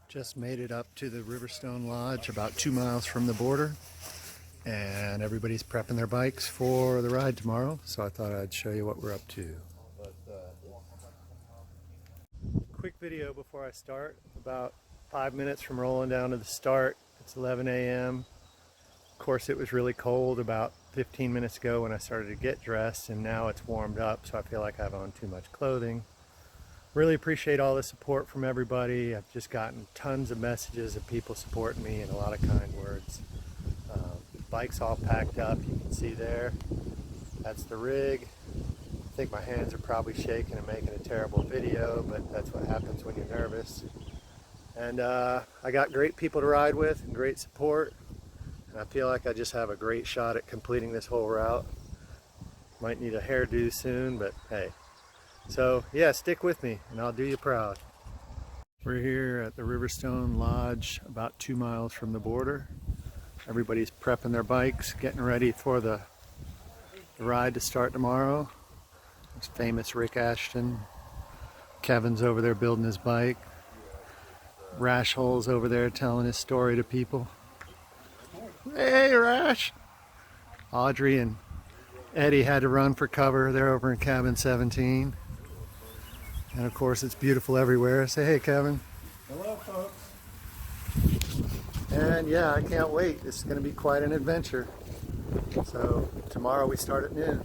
Just made it up to the Riverstone Lodge, about 2 miles from the border, and everybody's prepping their bikes for the ride tomorrow, so I thought I'd show you what we're up to. Quick video before I start. About 5 minutes from rolling down to the start. It's 11 a.m. Of course, it was really cold about 15 minutes ago when I started to get dressed, and now it's warmed up, so I feel like I have on too much clothing. Really appreciate all the support from everybody. I've just gotten tons of messages of people supporting me and a lot of kind words. The bike's all packed up, you can see there. That's the rig. I think my hands are probably shaking and making a terrible video, but that's what happens when you're nervous. And I got great people to ride with and great support. And I feel like I just have a great shot at completing this whole route. Might need a hairdo soon, but hey. So yeah, stick with me and I'll do you proud. We're here at the Riverstone Lodge, about 2 miles from the border. Everybody's prepping their bikes, getting ready for the ride to start tomorrow. It's famous Rick Ashton. Kevin's over there building his bike. Rash Hole's over there telling his story to people. Hey Rash! Audrey and Eddie had to run for cover. They're over in cabin 17. And of course it's beautiful everywhere. Say hey Kevin. Hello folks. And yeah, I can't wait. This is going to be quite an adventure. So tomorrow we start at noon.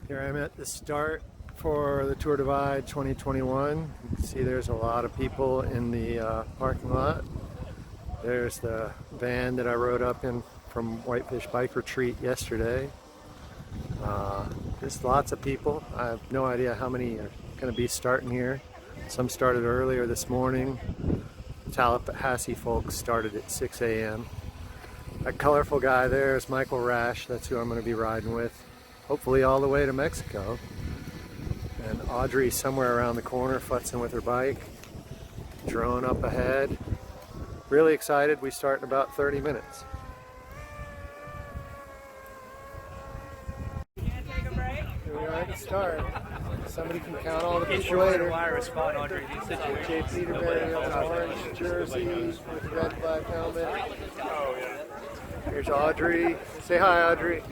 Here I'm at the start for the Tour Divide 2021. You can see there's a lot of people in the parking lot. There's the van that I rode up in from Whitefish Bike Retreat yesterday. There's lots of people. I have no idea how many are going to be starting here. Some started earlier this morning. Tallahassee folks started at 6 a.m. That colorful guy there is Michael Rash. That's who I'm going to be riding with. Hopefully all the way to Mexico. And Audrey somewhere around the corner futzing with her bike. Drone up ahead. Really excited. We start in about 30 minutes. Can't take a break? Here we are at the start. Somebody can count all the It's people your later. wireless phone, Audrey. These situations. Jefe.velo in an orange jersey with a red black helmet. Oh yeah. Here's Audrey. Say hi, Audrey.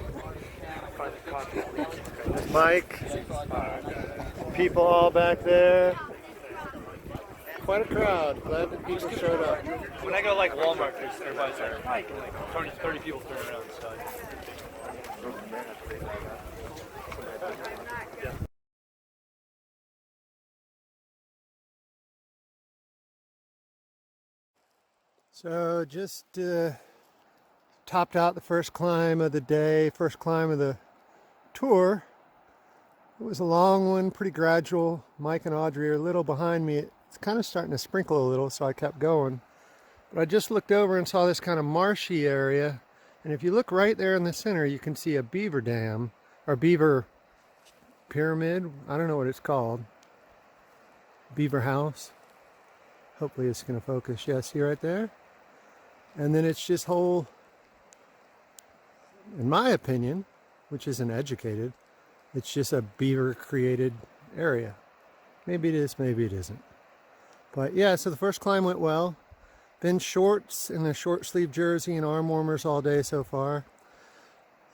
There's Mike. People all back there. Quite a crowd. Glad that people showed up. When I go like Walmart, there's everybody's like 30 people throwing around the side. So just topped out the first climb of the day, first climb of the tour. It was a long one, pretty gradual. Mike and Audrey are a little behind me. It's kind of starting to sprinkle a little, so I kept going. But I just looked over and saw this kind of marshy area. And if you look right there in the center, you can see a beaver dam, or beaver pyramid. I don't know what it's called. Beaver house. Hopefully it's going to focus. Yeah, see right there? And then it's just whole, in my opinion, which isn't educated, it's just a beaver created area. Maybe it is, maybe it isn't. But yeah, so the first climb went well. Been shorts and a short sleeve jersey and arm warmers all day so far.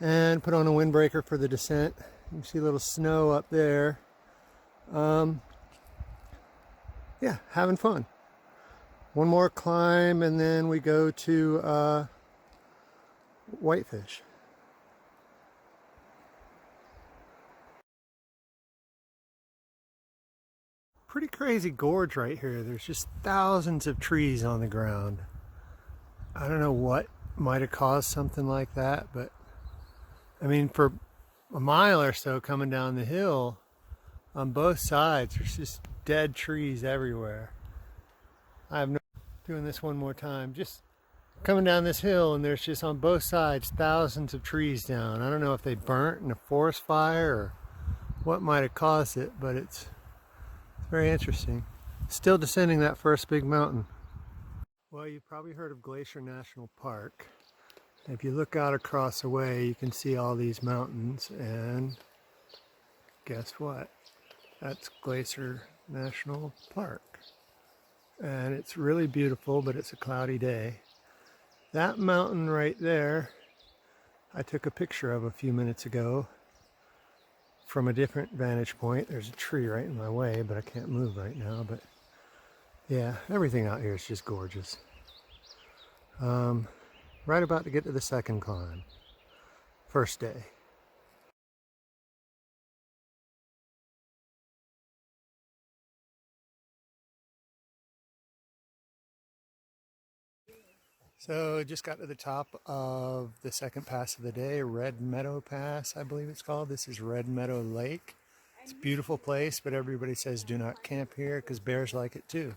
And put on a windbreaker for the descent. You can see a little snow up there. Yeah, having fun. One more climb and then we go to Whitefish. Pretty crazy gorge right here. There's just thousands of trees on the ground. I don't know what might have caused something like that, but I mean, for a mile or so coming down the hill on both sides, there's just dead trees everywhere. I have no doing this one more time. Just Coming down this hill, and there's just on both sides thousands of trees down. I don't know if they burnt in a forest fire or what might have caused it, but it's very interesting. Still descending that first big mountain. Well, you've probably heard of Glacier National Park. If you look out across the way, you can see all these mountains, and guess what? That's Glacier National Park. And it's really beautiful, but it's a cloudy day. That mountain right there, I took a picture of a few minutes ago from a different vantage point. There's a tree right in my way, but I can't move right now. But yeah, everything out here is just gorgeous. Right about to get to the second climb. First day. So just got to the top of the second pass of the day, Red Meadow Pass, I believe it's called. This is Red Meadow Lake. It's a beautiful place, but everybody says do not camp here because bears like it too.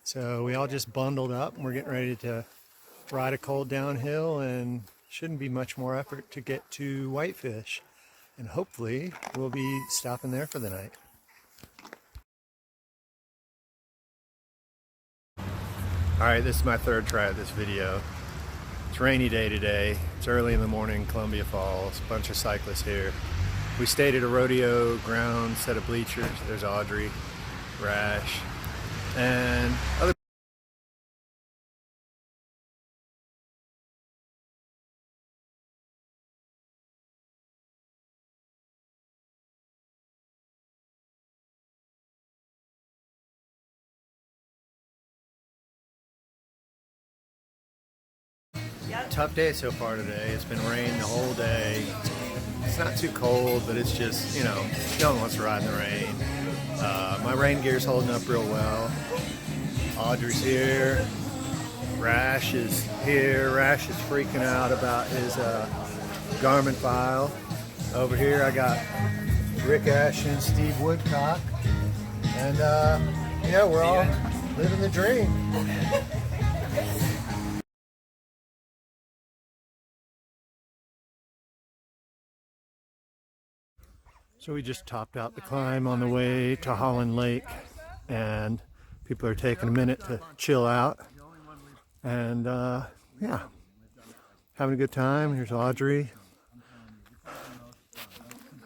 So we all just bundled up and we're getting ready to ride a cold downhill, and shouldn't be much more effort to get to Whitefish. And hopefully we'll be stopping there for the night. All right, this is my third try of this video. It's a rainy day today. It's early in the morning, Columbia Falls. A bunch of cyclists here. We stayed at a rodeo ground set of bleachers. There's Audrey, Rash, and other. Tough day so far today. It's been raining the whole day. It's not too cold, but it's just, no one wants to ride in the rain. My rain gear's holding up real well. Audrey's here. Rash is here. Rash is freaking out about his Garmin file. Over here I got Rick Ash and Steve Woodcock. And we're all living the dream. So we just topped out the climb on the way to Holland Lake, and people are taking a minute to chill out. And yeah, having a good time. Here's Audrey.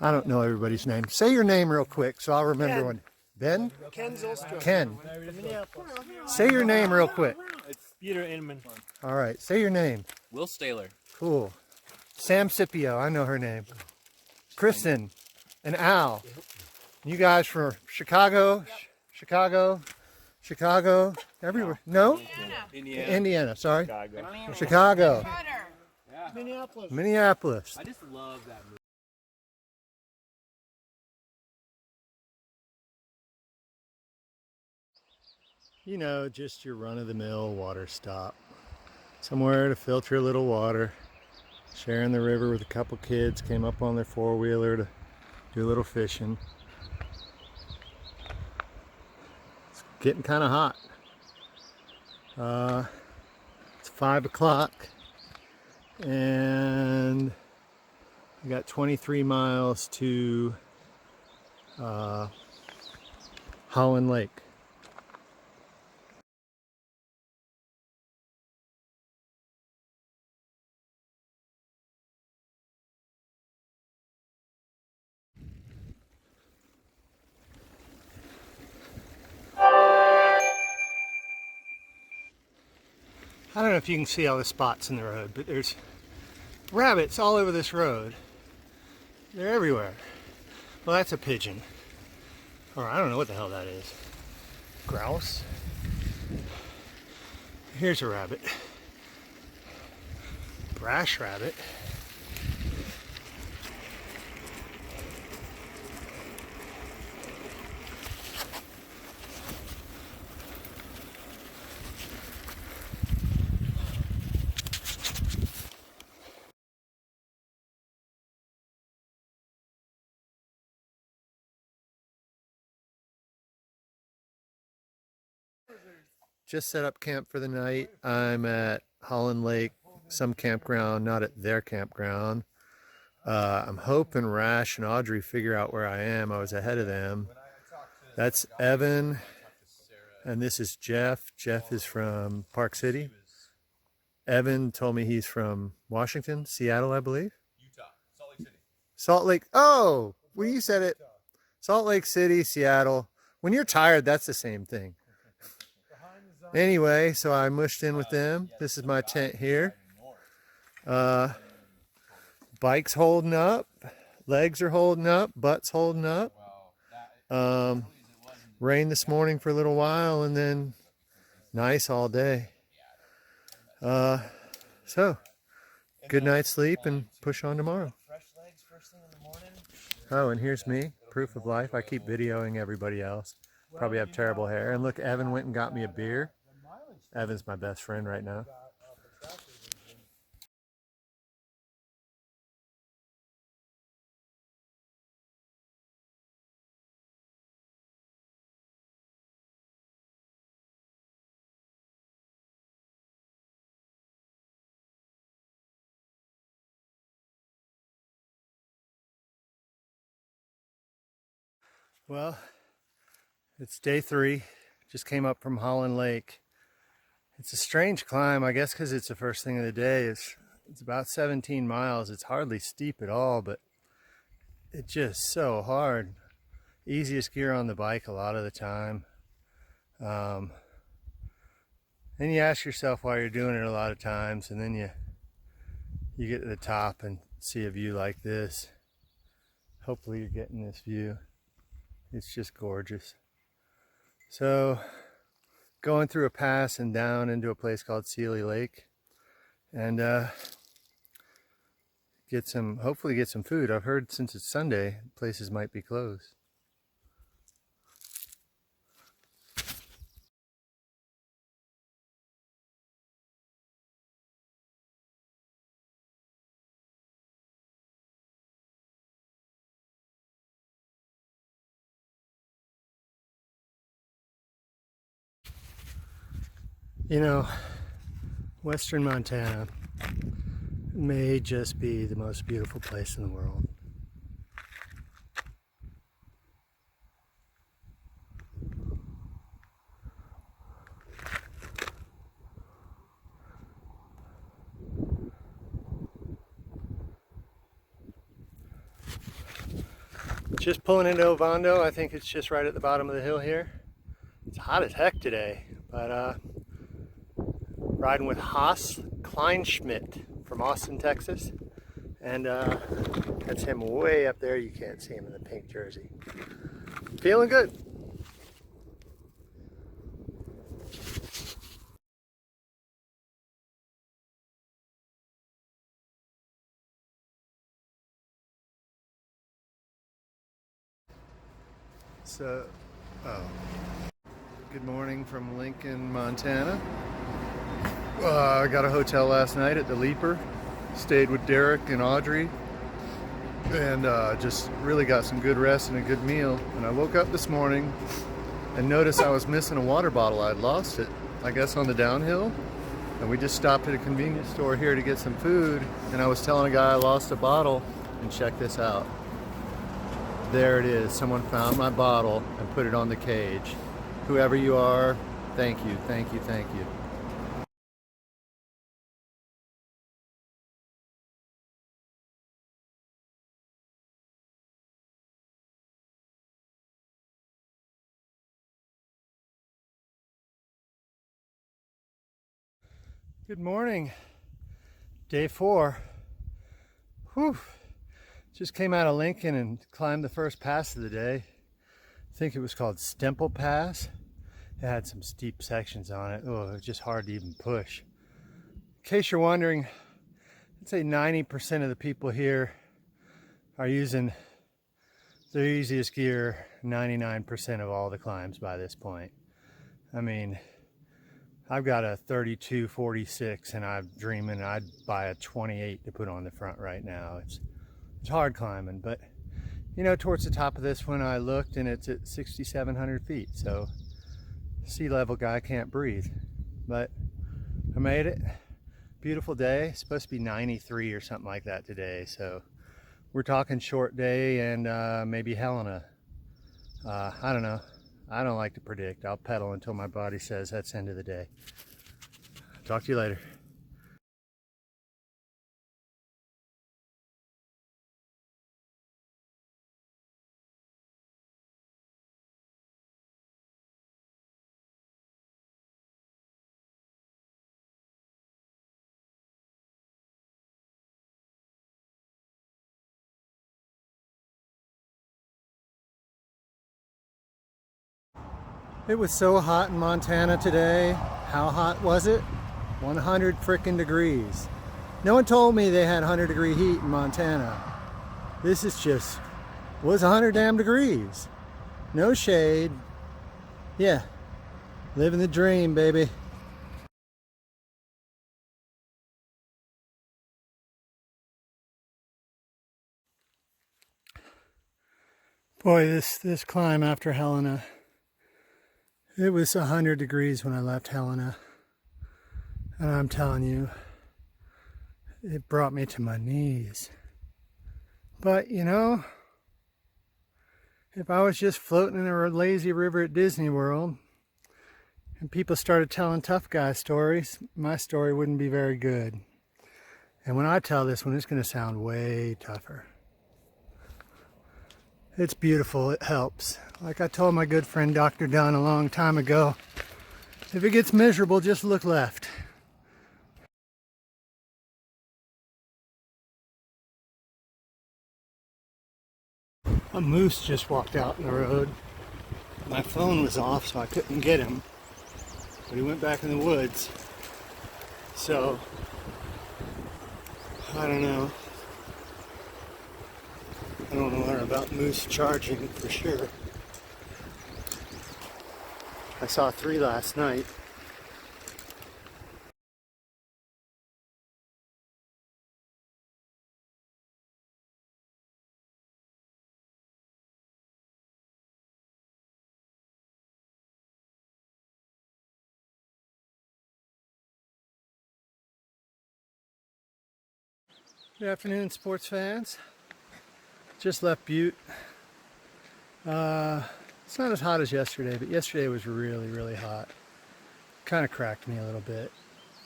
I don't know everybody's name. Say your name real quick so I'll remember one. Ben? Ken Zolstrom. Ken. Minneapolis. Say your name real quick. It's Peter Inman. All right, say your name. Will Staler. Cool. Sam Scipio, I know her name. Kristen and Al. You guys from Chicago, everywhere. No? Indiana, sorry. Chicago. Minneapolis. I just love that movie. Just your run-of-the-mill water stop. Somewhere to filter a little water. Sharing the river with a couple kids. Came up on their four-wheeler to do a little fishing. It's getting kind of hot. It's 5 o'clock. And we got 23 miles to Holland Lake. I don't know if you can see all the spots in the road, but there's rabbits all over this road. They're everywhere. Well, that's a pigeon. Or I don't know what the hell that is. Grouse. Here's a rabbit. Brash rabbit. Just set up camp for the night. I'm at Holland Lake, some campground, not at their campground. I'm hoping Rash and Audrey figure out where I am. I was ahead of them. That's Evan, and this is Jeff. Jeff is from Park City. Evan told me he's from Washington, Seattle, I believe. Utah, Salt Lake City. Salt Lake. Oh, well, you said it. Salt Lake City, Seattle. When you're tired, that's the same thing. Anyway, so I mushed in with them. This is my tent here. Bike's holding up. Legs are holding up. Butt's holding up. Rained this morning for a little while and then nice all day. So, good night's sleep and push on tomorrow. Oh, and here's me, proof of life. I keep videoing everybody else. Probably have terrible hair. And look, Evan went and got me a beer. Evan's my best friend right now. Well, it's day 3. Just came up from Holland Lake. It's a strange climb, I guess, because it's the first thing of the day. It's about 17 miles. It's hardly steep at all, but it's just so hard. Easiest gear on the bike a lot of the time. Then you ask yourself why you're doing it a lot of times, and then you get to the top and see a view like this. Hopefully you're getting this view. It's just gorgeous. So, going through a pass and down into a place called Sealy Lake, and hopefully get some food. I've heard since it's Sunday, places might be closed. You know, Western Montana may just be the most beautiful place in the world. Just pulling into Ovando. I think it's just right at the bottom of the hill here. It's hot as heck today, but riding with Haas Kleinschmidt from Austin, Texas. And that's him way up there. You can't see him in the pink jersey. Feeling good. So, good morning from Lincoln, Montana. I got a hotel last night at the Leaper. Stayed with Derek and Audrey. And just really got some good rest and a good meal. And I woke up this morning and noticed I was missing a water bottle. I'd lost it, I guess, on the downhill. And we just stopped at a convenience store here to get some food. And I was telling a guy I lost a bottle. And check this out. There it is. Someone found my bottle and put it on the cage. Whoever you are, thank you, thank you, thank you. Good morning. Day 4. Whew. Just came out of Lincoln and climbed the first pass of the day. I think it was called Stemple Pass. It had some steep sections on it. Oh, it was just hard to even push. In case you're wondering, I'd say 90% of the people here are using their easiest gear 99% of all the climbs by this point. I mean, I've got a 32-46 and I'm dreaming I'd buy a 28 to put on the front right now. It's hard climbing, but you know, towards the top of this one I looked and it's at 6,700 feet, so sea level guy can't breathe. But I made it. Beautiful day. It's supposed to be 93 or something like that today. So we're talking short day and maybe Helena. I don't know. I don't like to predict. I'll pedal until my body says that's the end of the day. Talk to you later. It was so hot in Montana today. How hot was it? 100 frickin' degrees. No one told me they had 100-degree heat in Montana. This is just, was 100 damn degrees. No shade. Yeah, living the dream, baby. Boy, this climb after Helena. It was 100 degrees when I left Helena. And I'm telling you, it brought me to my knees. But, you know, if I was just floating in a lazy river at Disney World and people started telling tough guy stories, my story wouldn't be very good. And when I tell this one, it's going to sound way tougher. It's beautiful. It helps. Like I told my good friend Dr. Dunn a long time ago, if it gets miserable, just look left. A moose just walked out in the road. My phone was off, so I couldn't get him. But he went back in the woods. So, I don't know. I don't know about moose charging for sure. I saw 3 last night. Good afternoon, sports fans. Just left Butte. It's not as hot as yesterday, but yesterday was really, really hot. Kind of cracked me a little bit.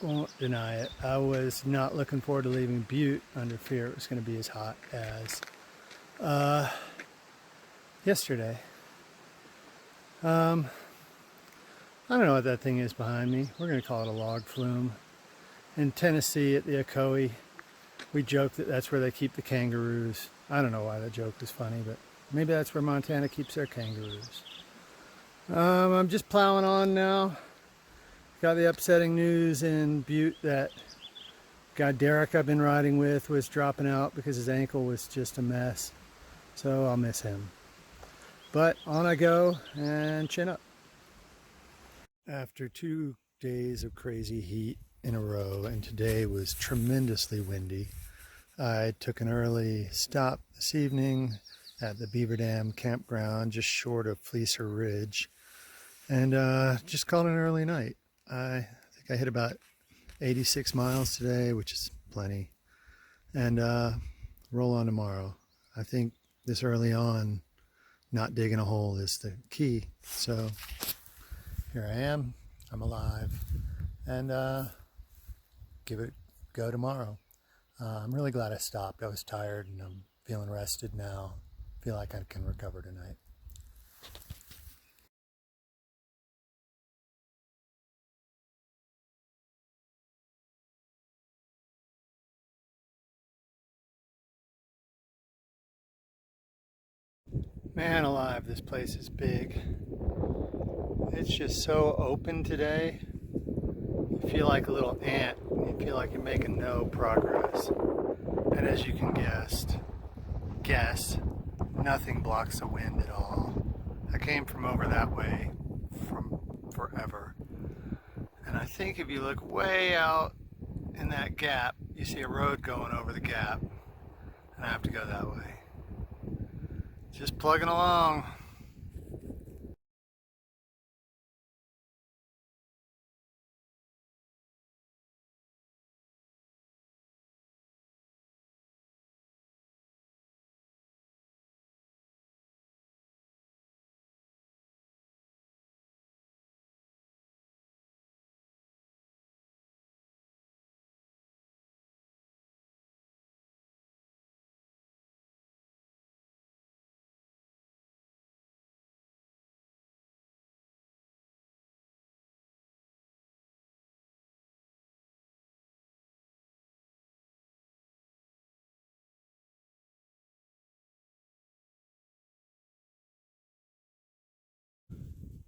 Won't deny it. I was not looking forward to leaving Butte under fear it was going to be as hot as yesterday. I don't know what that thing is behind me. We're going to call it a log flume. In Tennessee at the Ocoee, we joke that that's where they keep the kangaroos. I don't know why that joke was funny, but maybe that's where Montana keeps their kangaroos. I'm just plowing on now. Got the upsetting news in Butte that guy Derek I've been riding with was dropping out because his ankle was just a mess. So I'll miss him. But on I go and chin up. After 2 days of crazy heat in a row, and today was tremendously windy, I took an early stop this evening at the Beaver Dam campground just short of Fleecer Ridge, and just called an early night. I think I hit about 86 miles today, which is plenty, and roll on tomorrow. I think this early on, not digging a hole is the key. So here I am, I'm alive, and give it a go tomorrow. I'm really glad I stopped. I was tired and I'm feeling rested now. Feel like I can recover tonight. Man alive, this place is big. It's just so open today. You feel like a little ant. You feel like you're making no progress. And as you can guess, nothing blocks the wind at all. I came from over that way from forever. And I think if you look way out in that gap, you see a road going over the gap. And I have to go that way. Just plugging along.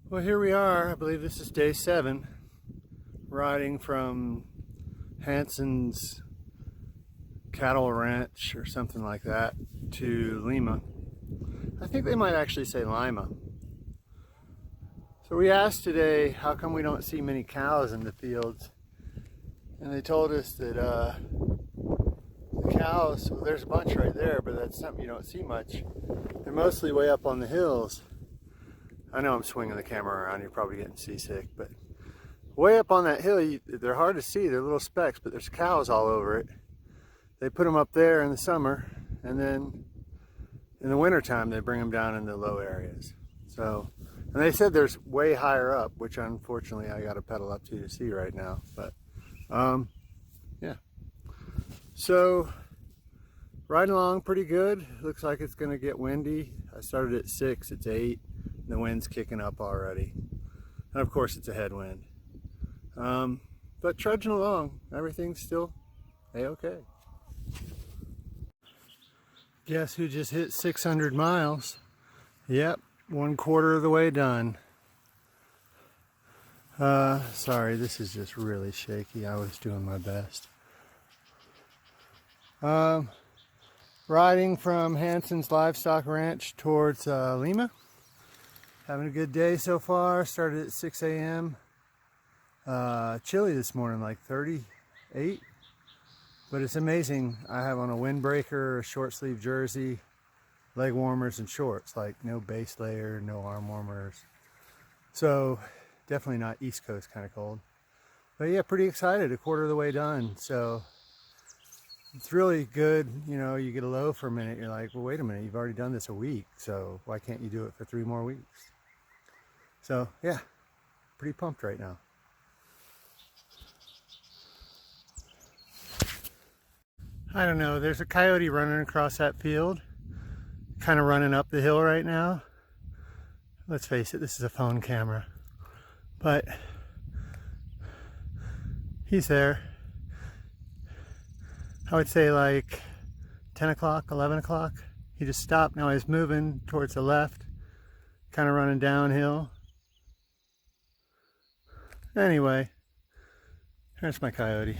Well, here we are. I believe this is day 7, riding from Hanson's cattle ranch or something like that to Lima. I think they might actually say Lima. So we asked today, how come we don't see many cows in the fields? And they told us that the cows, well, there's a bunch right there, but that's something you don't see much. They're mostly way up on the hills. I know I'm swinging the camera around, you're probably getting seasick, but way up on that hill, they're hard to see. They're little specks, but there's cows all over it. They put them up there in the summer, and then in the wintertime, they bring them down in the low areas. So, and they said there's way higher up, which unfortunately I got to pedal up to see right now. But, yeah. So, riding along pretty good. Looks like it's going to get windy. I started at 6, it's 8. And the wind's kicking up already. And of course, it's a headwind. But trudging along, everything's still a-okay. Guess who just hit 600 miles? Yep, 1/4 of the way done. Sorry, this is just really shaky. I was doing my best. Riding from Hanson's Livestock Ranch towards Lima. Having a good day so far. Started at 6 a.m. Chilly this morning, like 38. But it's amazing. I have on a windbreaker, a short sleeve jersey, leg warmers, and shorts. Like no base layer, no arm warmers. So definitely not East Coast kind of cold. But yeah, pretty excited. 1/4 of the way done. So it's really good. You know, you get a low for a minute. You're like, well, wait a minute. You've already done this a week. So why can't you do it for 3 more weeks? So yeah, pretty pumped right now. I don't know, there's a coyote running across that field, kind of running up the hill right now. Let's face it, this is a phone camera, but he's there. I would say like 10 o'clock, 11 o'clock. He just stopped. Now he's moving towards the left, kind of running downhill. Anyway, there's my coyote.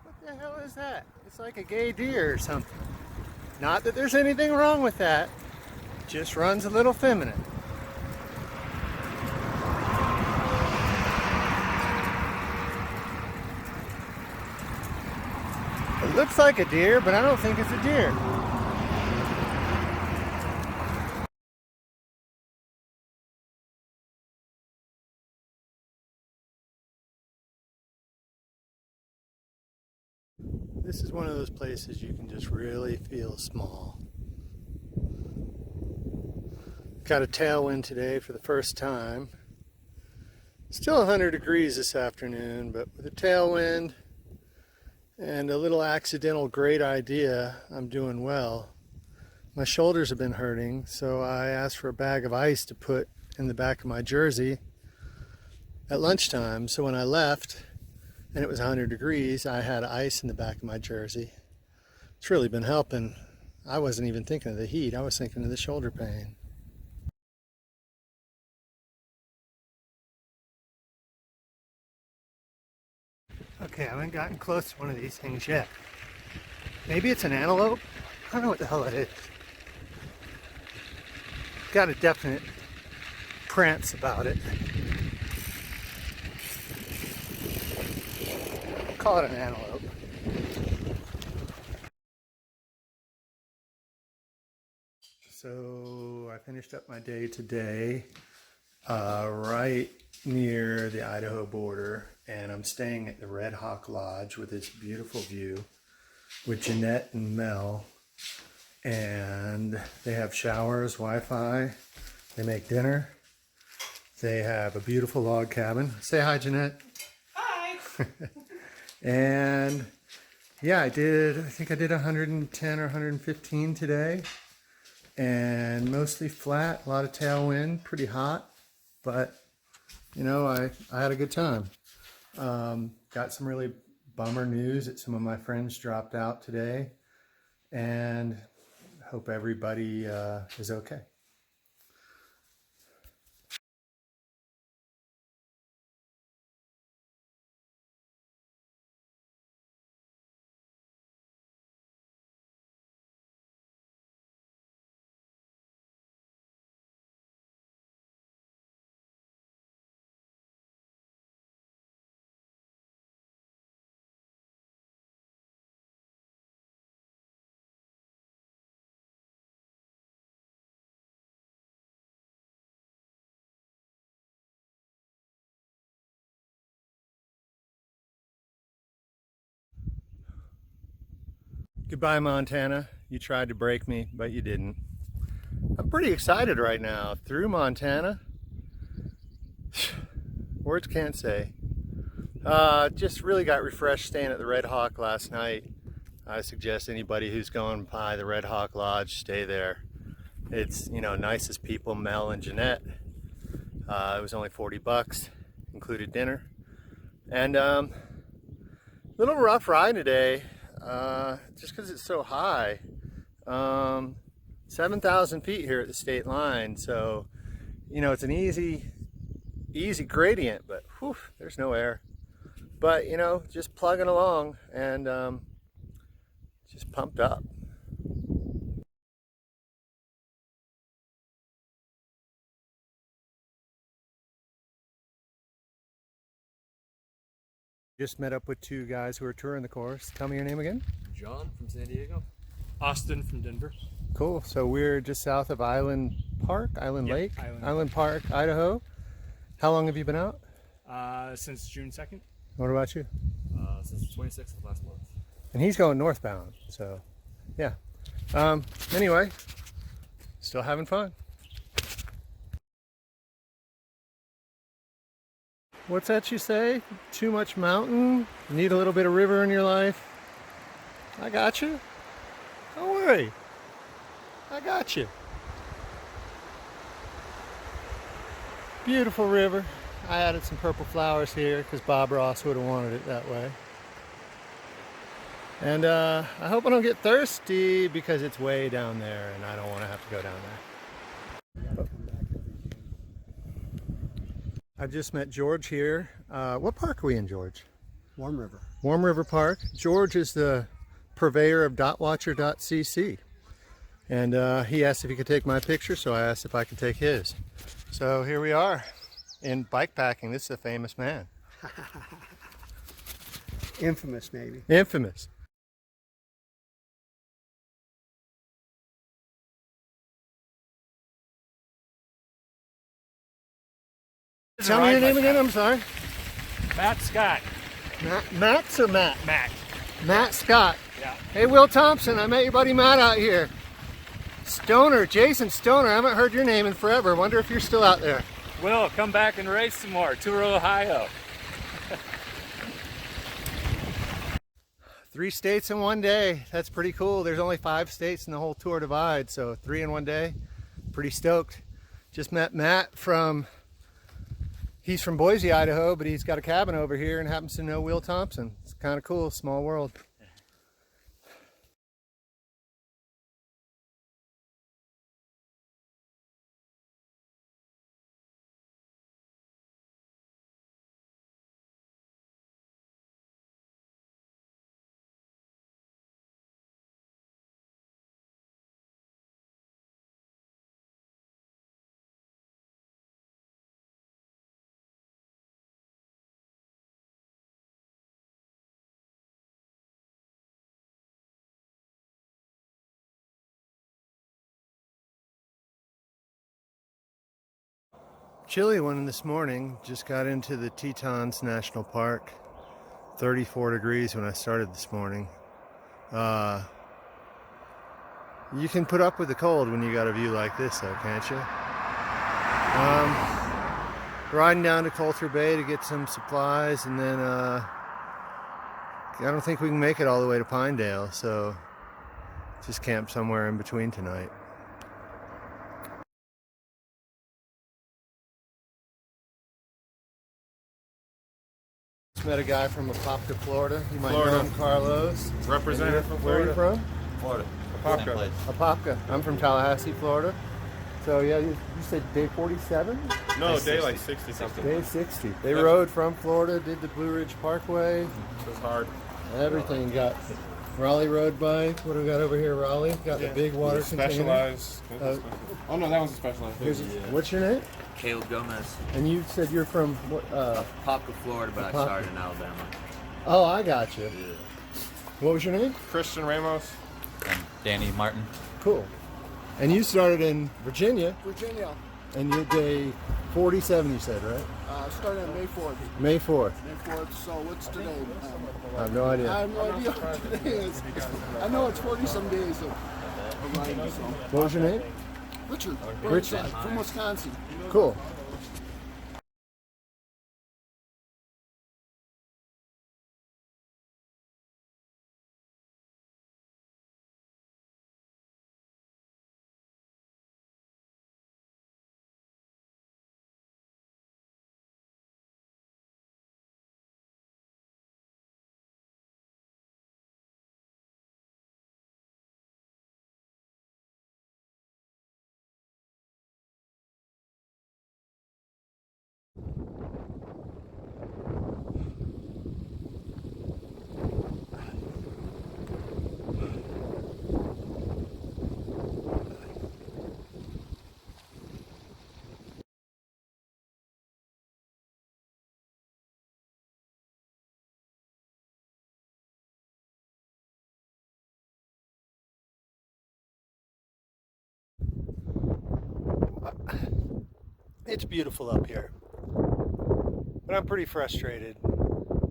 What the hell is that? It's like a gay deer or something. Not that there's anything wrong with that. Just runs a little feminine. It looks like a deer, but I don't think it's a deer. This is one of those places you can just really feel small. Got a tailwind today for the first time. Still 100 degrees this afternoon, but with a tailwind and a little accidental great idea, I'm doing well. My shoulders have been hurting, so I asked for a bag of ice to put in the back of my jersey at lunchtime. So when I left and it was 100 degrees, I had ice in the back of my jersey. It's really been helping. I wasn't even thinking of the heat, I was thinking of the shoulder pain. Okay, I haven't gotten close to one of these things yet. Maybe it's an antelope? I don't know what the hell it is. Got a definite prance about it. Call it an antelope. So I finished up my day today right near the Idaho border, and I'm staying at the Red Hawk Lodge with this beautiful view with Jeanette and Mel, and they have showers, Wi-Fi, they make dinner, they have a beautiful log cabin. Say hi, Jeanette. Hi. And yeah, I think I did 110 or 115 today, and mostly flat, a lot of tailwind, pretty hot, but you know, I had a good time. Got some really bummer news that some of my friends dropped out today, and hope everybody is okay. Goodbye, Montana. You tried to break me, but you didn't. I'm pretty excited right now. Through Montana. Words can't say. Just really got refreshed staying at the Red Hawk last night. I suggest anybody who's going by the Red Hawk Lodge, stay there. It's, you know, nicest people, Mel and Jeanette. It was only 40 bucks, included dinner. And little rough ride today, just because it's so high. 7,000 feet here at the state line, so you know it's an easy gradient, but whew, there's no air. But you know, just plugging along and just pumped up. Just met up with two guys who are touring the course. Tell me your name again. John from San Diego. Austin from Denver. Cool. So we're just south of Island Park, Island Yep, Lake, Island Park, Idaho. How long have you been out? Since June 2nd. What about you? Since the 26th of last month. And he's going northbound, so yeah. Anyway, still having fun. What's that you say? Too much mountain? Need a little bit of river in your life? I got you. Don't worry. I got you. Beautiful river. I added some purple flowers here because Bob Ross would have wanted it that way. And I hope I don't get thirsty because it's way down there and I don't want to have to go down there. I just met George here. What park are we in, George? Warm River. Warm River Park. George is the purveyor of dotwatcher.cc. And he asked if he could take my picture, so I asked if I could take his. So here we are in bike packing. This is a famous man. Infamous, maybe. Infamous. Tell me your name again, I'm sorry. Matt Scott. Max or Matt? Matt. Matt Scott. Yeah. Hey, Will Thompson, I met your buddy Matt out here. Stoner, Jason Stoner, I haven't heard your name in forever. Wonder if you're still out there. Will, come back and race some more. Tour Ohio. 3 states in one day. That's pretty cool. There's only 5 states in the whole Tour Divide, so 3 in one day. Pretty stoked. Just met Matt from, he's from Boise, Idaho, but he's got a cabin over here and happens to know Will Thompson. It's kind of cool, small world. Chilly one this morning. Just got into the Tetons National Park. 34 degrees when I started this morning. You can put up with the cold when you got a view like this though, can't you? Riding down to Coulter Bay to get some supplies, and then I don't think we can make it all the way to Pinedale, so just camp somewhere in between tonight. Met a guy from Apopka, Florida. You might know him, Carlos. Representative from Where are you Florida. from? Florida. Apopka. Apopka. I'm from Tallahassee, Florida. So yeah, you said day 47? No, day like 60 something. Day 60. They rode from Florida, did the Blue Ridge Parkway. It was hard. Everything. Got Raleigh road bike. What do we got over here, Raleigh? Got the big water container. Specialized. Oh no, that was a specialized. What's your name? Caleb Gomez, And you said you're from what? Popka, Florida, but Apopka. I started in Alabama. Oh, I got you. What was your name? Christian Ramos. And Danny Martin. Cool. And you started in Virginia. Virginia. And your day 47, you said, right? Started on May 4th. May 4th. May 4th, so what's today? I have no idea. I have no idea what today is. I know it's 40-some days of riding, so. What was your name? Richard. Richard. From Wisconsin. Cool. It's beautiful up here, but I'm pretty frustrated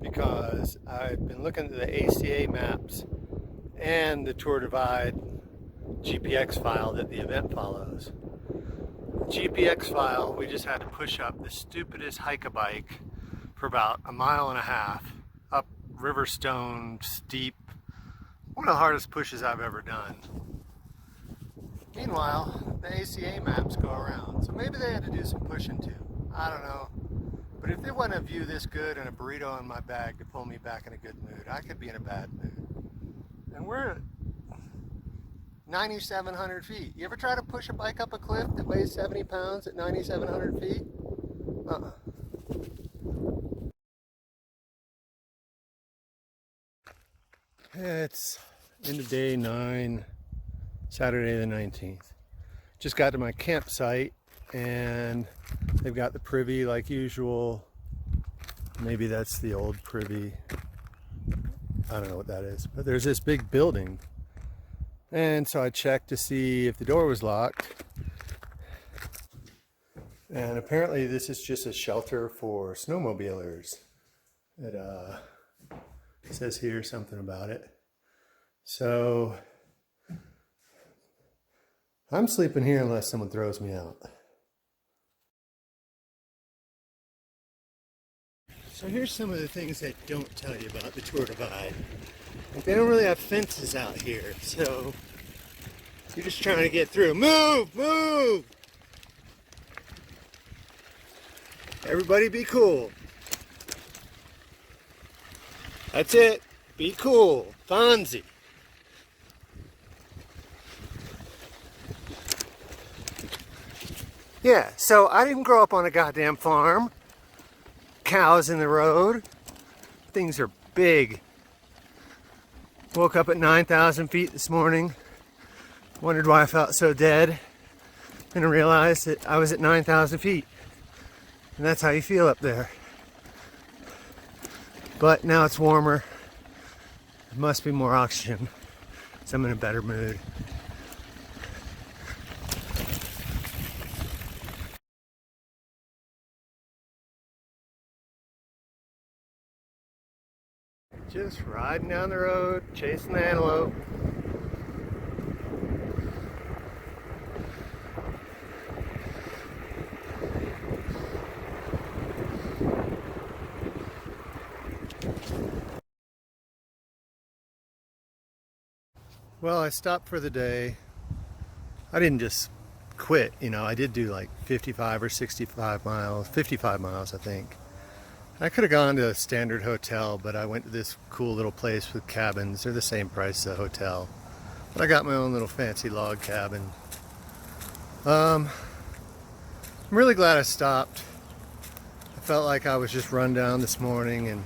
because I've been looking at the ACA maps and the Tour Divide GPX file that the event follows. GPX file, we just had to push up the stupidest hike-a-bike for about 1.5 miles up Riverstone steep, one of the hardest pushes I've ever done. Meanwhile, the ACA maps go around, so maybe they had to do some pushing too. I don't know. But if they want a view this good and a burrito in my bag to pull me back in a good mood, I could be in a bad mood. And we're at 9,700 feet. You ever try to push a bike up a cliff that weighs 70 pounds at 9,700 feet? It's end of day 9, Saturday the 19th. Just got to my campsite and they've got the privy like usual. Maybe that's the old privy. I don't know what that is, but there's this big building. And so I checked to see if the door was locked. And apparently this is just a shelter for snowmobilers. It says here something about it. So I'm sleeping here unless someone throws me out. So here's some of the things they don't tell you about the Tour Divide. Like they don't really have fences out here, so you're just trying to get through. Move! Move! Everybody be cool. That's it. Be cool. Fonzie. Yeah, so I didn't grow up on a goddamn farm. Cows in the road. Things are big. Woke up at 9,000 feet this morning. Wondered why I felt so dead. And I realized that I was at 9,000 feet. And that's how you feel up there. But now it's warmer. There must be more oxygen. So I'm in a better mood. Just riding down the road, chasing the antelope. Well, I stopped for the day. I didn't just quit, you know, I did do like 55 or 65 miles, 55 miles I think. I could have gone to a standard hotel, but I went to this cool little place with cabins. They're the same price as a hotel. But I got my own little fancy log cabin. I'm really glad I stopped. I felt like I was just run down this morning and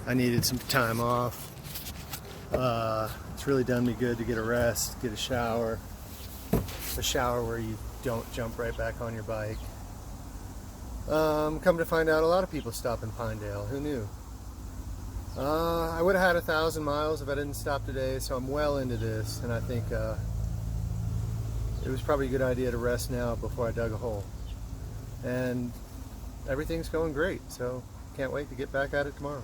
I needed some time off. It's really done me good to get a rest, get a shower where you don't jump right back on your bike. Come to find out, a lot of people stop in Pinedale. Who knew? I would have had 1,000 miles if I didn't stop today, so I'm well into this, and I think it was probably a good idea to rest now before I dug a hole. And everything's going great, so can't wait to get back at it tomorrow.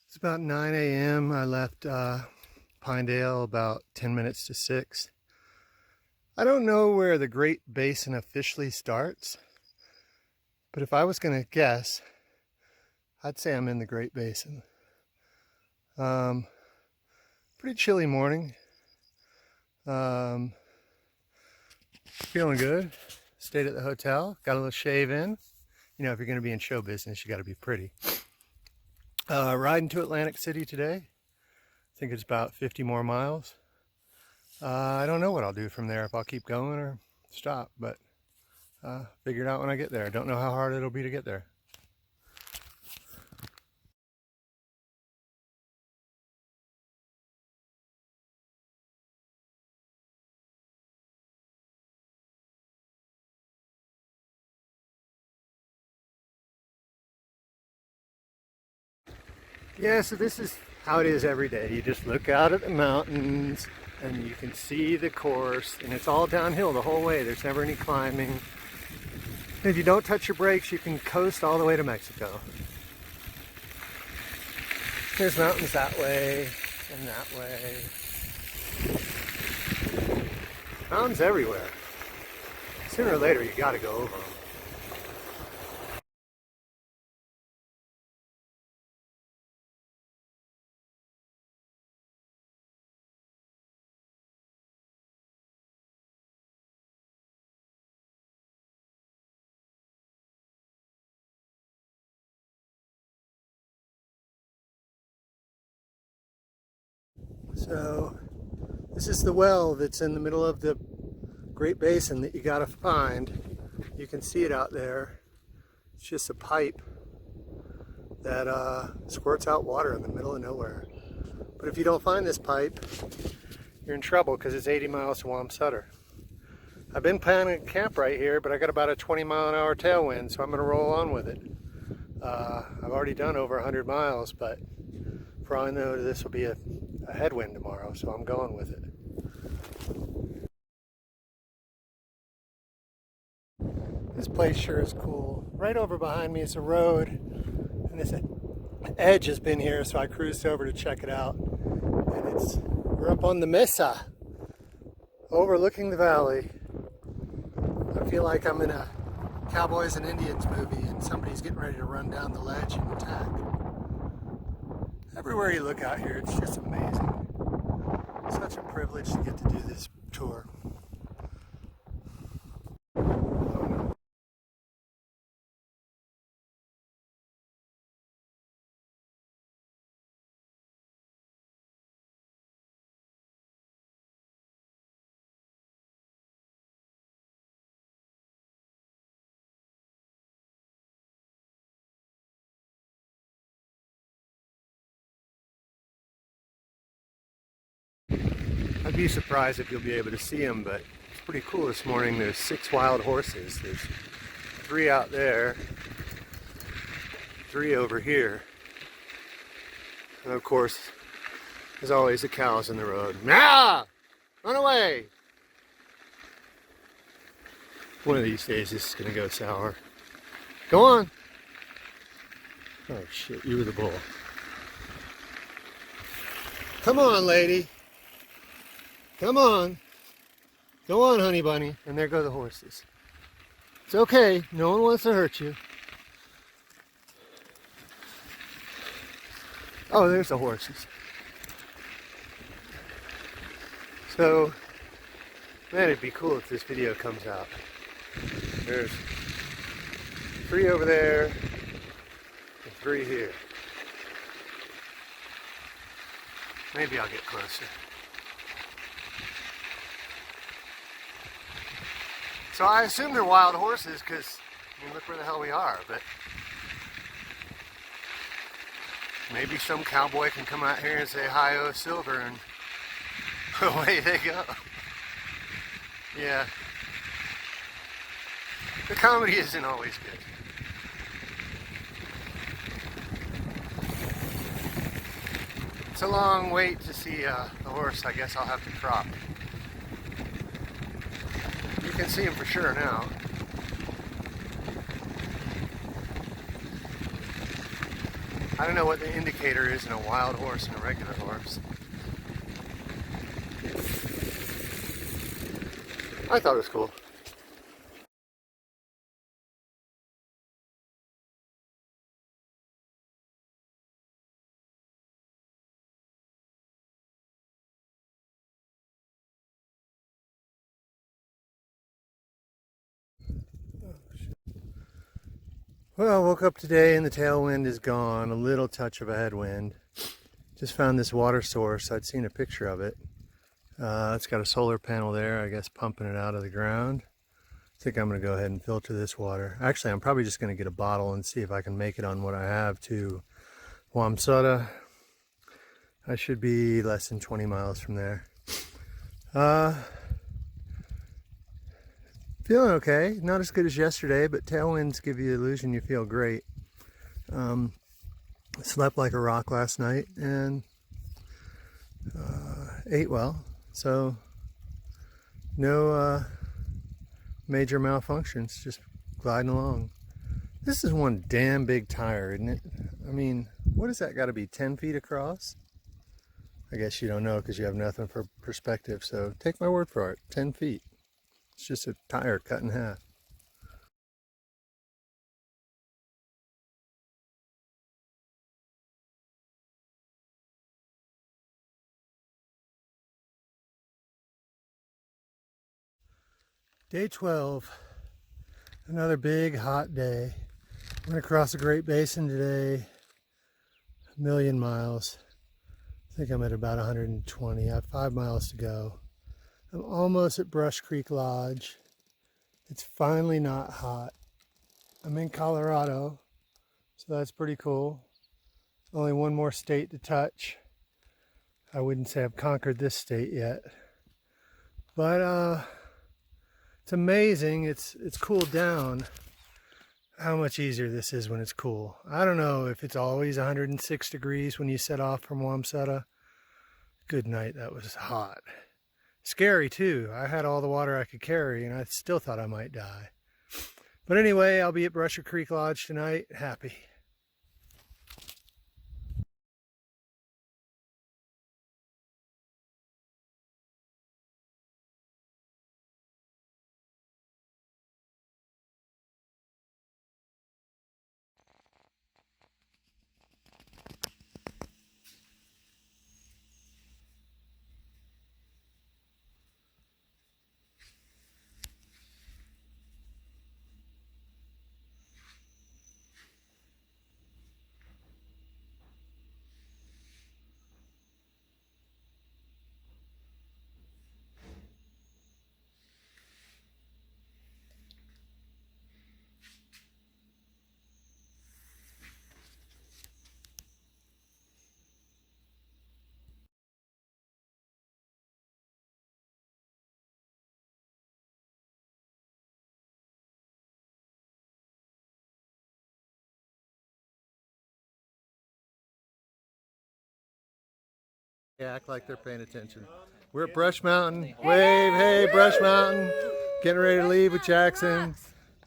It's about 9 a.m. I left Pinedale about 10 minutes to 6. I don't know where the Great Basin officially starts, but if I was going to guess, I'd say I'm in the Great Basin. Pretty chilly morning. Feeling good. Stayed at the hotel, got a little shave in. You know, if you're going to be in show business, you got to be pretty. Riding to Atlantic City today. I think it's about 50 more miles. I don't know what I'll do from there, if I'll keep going or stop, but figure it out when I get there. I don't know how hard it'll be to get there. Yeah, so this is how it is every day. You just look out at the mountains and you can see the course, and it's all downhill the whole way. There's never any climbing. If you don't touch your brakes, you can coast all the way to Mexico. There's mountains that way and that way. Mountains everywhere. Sooner or later, you gotta go over them. So this is the well that's in the middle of the Great Basin that you gotta find. You can see it out there. It's just a pipe that squirts out water in the middle of nowhere. But if you don't find this pipe, you're in trouble because it's 80 miles to Wamsutter. I've been planning a camp right here, but I got about a 20-mile-an-hour tailwind, so I'm going to roll on with it. I've already done over 100 miles, but for all I know, this will be a headwind tomorrow, so I'm going with it. This place sure is cool. Right over behind me is a road, and this edge has been here, so I cruised over to check it out. And we're up on the mesa, overlooking the valley. I feel like I'm in a Cowboys and Indians movie and somebody's getting ready to run down the ledge and attack. Everywhere you look out here, it's just amazing. Such a privilege to get to do this tour. I'd be surprised if you'll be able to see them, but it's pretty cool this morning. There's 6 wild horses. There's 3 out there, 3 over here. And of course, there's always the cows in the road. Ah! Run away! One of these days this is gonna go sour. Go on! Oh shit, you were the bull. Come on, lady. Come on. Go on, honey bunny. And there go the horses. It's okay. No one wants to hurt you. Oh, there's the horses. So, man, it'd be cool if this video comes out. There's 3 over there and 3 here. Maybe I'll get closer. So I assume they're wild horses because, I mean, look where the hell we are, but maybe some cowboy can come out here and say, "Hi-oh, Silver," and away they go. Yeah. The comedy isn't always good. It's a long wait to see the horse. I guess I'll have to crop. You can see him for sure now. I don't know what the indicator is in a wild horse and a regular horse. I thought it was cool. Well, I woke up today and the tailwind is gone. A little touch of a headwind. Just found this water source. I'd seen a picture of it. It's got a solar panel there, I guess, pumping it out of the ground. I think I'm going to go ahead and filter this water. Actually, I'm probably just going to get a bottle and see if I can make it on what I have to Wamsutta. I should be less than 20 miles from there. Feeling okay. Not as good as yesterday, but tailwinds give you the illusion you feel great. Slept like a rock last night and ate well. So no major malfunctions, just gliding along. This is one damn big tire, isn't it? I mean, what has that got to be, 10 feet across? I guess you don't know because you have nothing for perspective, so take my word for it, 10 feet. It's just a tire cut in half. Day 12, another big hot day. We're gonna cross the Great Basin today, 1,000,000 miles. I think I'm at about 120. I have 5 miles to go. I'm almost at Brush Creek Lodge. It's finally not hot. I'm in Colorado, so that's pretty cool. Only one more state to touch. I wouldn't say I've conquered this state yet, but it's amazing. It's cooled down. How much easier this is when it's cool. I don't know if it's always 106 degrees when you set off from Wamsutta. Good night, that was hot. Scary too. I had all the water I could carry and I still thought I might die. But anyway, I'll be at Brusher Creek Lodge tonight. Happy. They act like they're paying attention. We're at Brush Mountain. Wave, hey, Brush Mountain. Getting ready to leave with Jackson.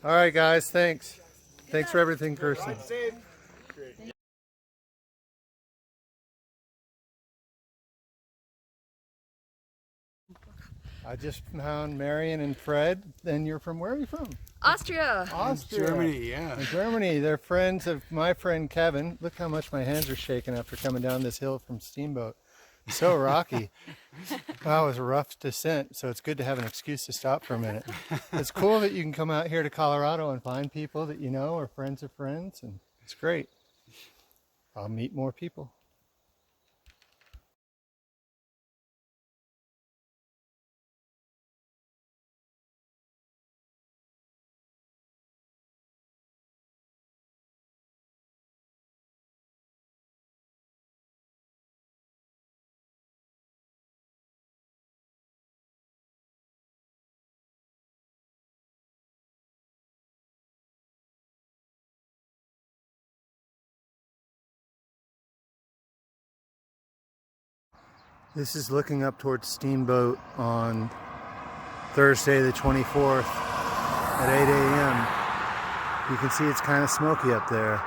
All right, guys, thanks. Thanks for everything, Kirsten. I just found Marion and Fred. And you're from, where are you from? Austria. Austria. Germany, yeah. In Germany. They're friends of my friend Kevin. Look how much my hands are shaking after coming down this hill from Steamboat. It's so rocky. Wow, it was a rough descent, so it's good to have an excuse to stop for a minute. It's cool that you can come out here to Colorado and find people that you know or friends of friends, and it's great. I'll meet more people. This is looking up towards Steamboat on Thursday the 24th at 8 a.m. You can see it's kind of smoky up there.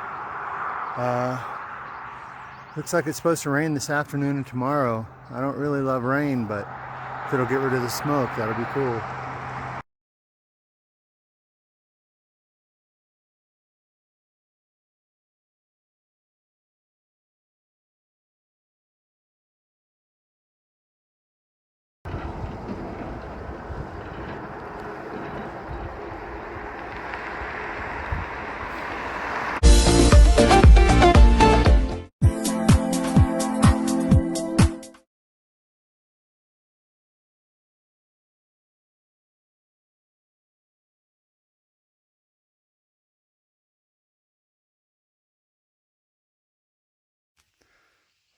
Looks like it's supposed to rain this afternoon and tomorrow. I don't really love rain, but if it'll get rid of the smoke, that'll be cool.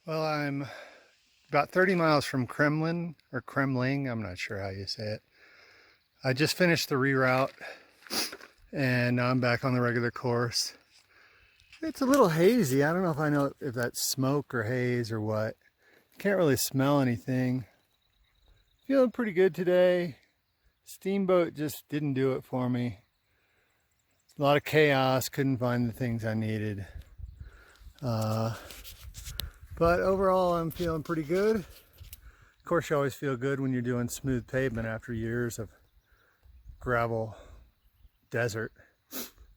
Well, I'm about 30 miles from Kremlin, or Kremling, I'm not sure how you say it. I just finished the reroute, and now I'm back on the regular course. It's a little hazy. I don't know if I know if that's smoke or haze or what. Can't really smell anything. Feeling pretty good today. Steamboat just didn't do it for me. A lot of chaos, couldn't find the things I needed. But overall, I'm feeling pretty good. Of course, you always feel good when you're doing smooth pavement after years of gravel desert.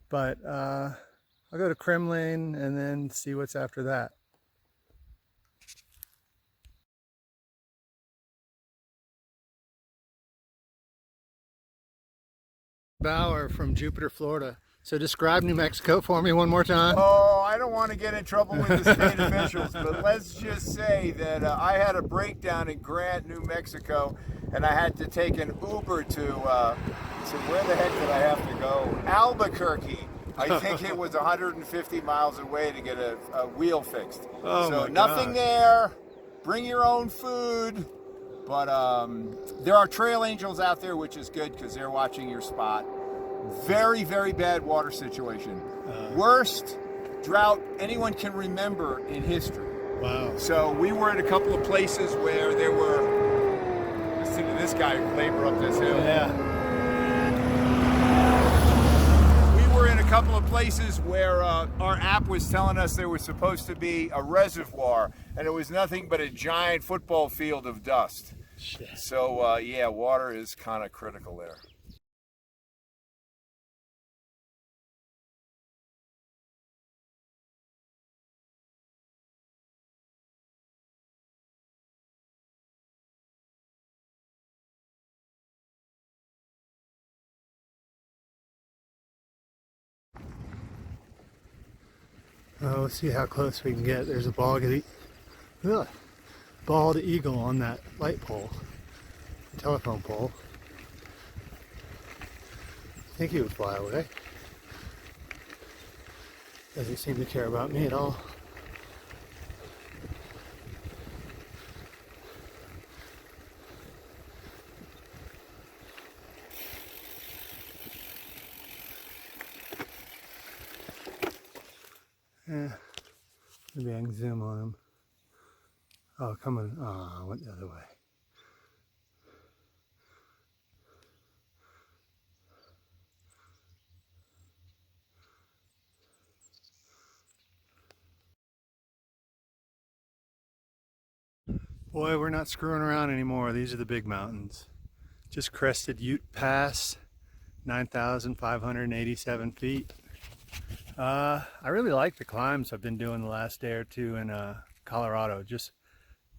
But I'll go to Kremlin and then see what's after that. Bauer from Jupiter, Florida. So describe New Mexico for me one more time. Oh, I don't want to get in trouble with the state officials, but let's just say that I had a breakdown in Grant, New Mexico, and I had to take an Uber to where the heck did I have to go? Albuquerque. I think it was 150 miles away to get a wheel fixed. Oh, so my nothing God. there. Bring your own food. But there are trail angels out there, which is good because they're watching your spot. Very, very bad water situation. Worst drought anyone can remember in history. Wow. So we were at a couple of places where there were, listen to this guy labor up this hill. Yeah. We were in a couple of places where our app was telling us there was supposed to be a reservoir, and it was nothing but a giant football field of dust. Shit. So yeah, water is kind of critical there. Oh, let's see how close we can get. There's a bald eagle on that light pole, telephone pole. I think he would fly away. Doesn't seem to care about me at all. Yeah, maybe I can zoom on him. Oh, coming. Oh, went the other way. Boy, we're not screwing around anymore. These are the big mountains. Just crested Ute Pass, 9,587 feet. I really like the climbs I've been doing the last day or two in Colorado. Just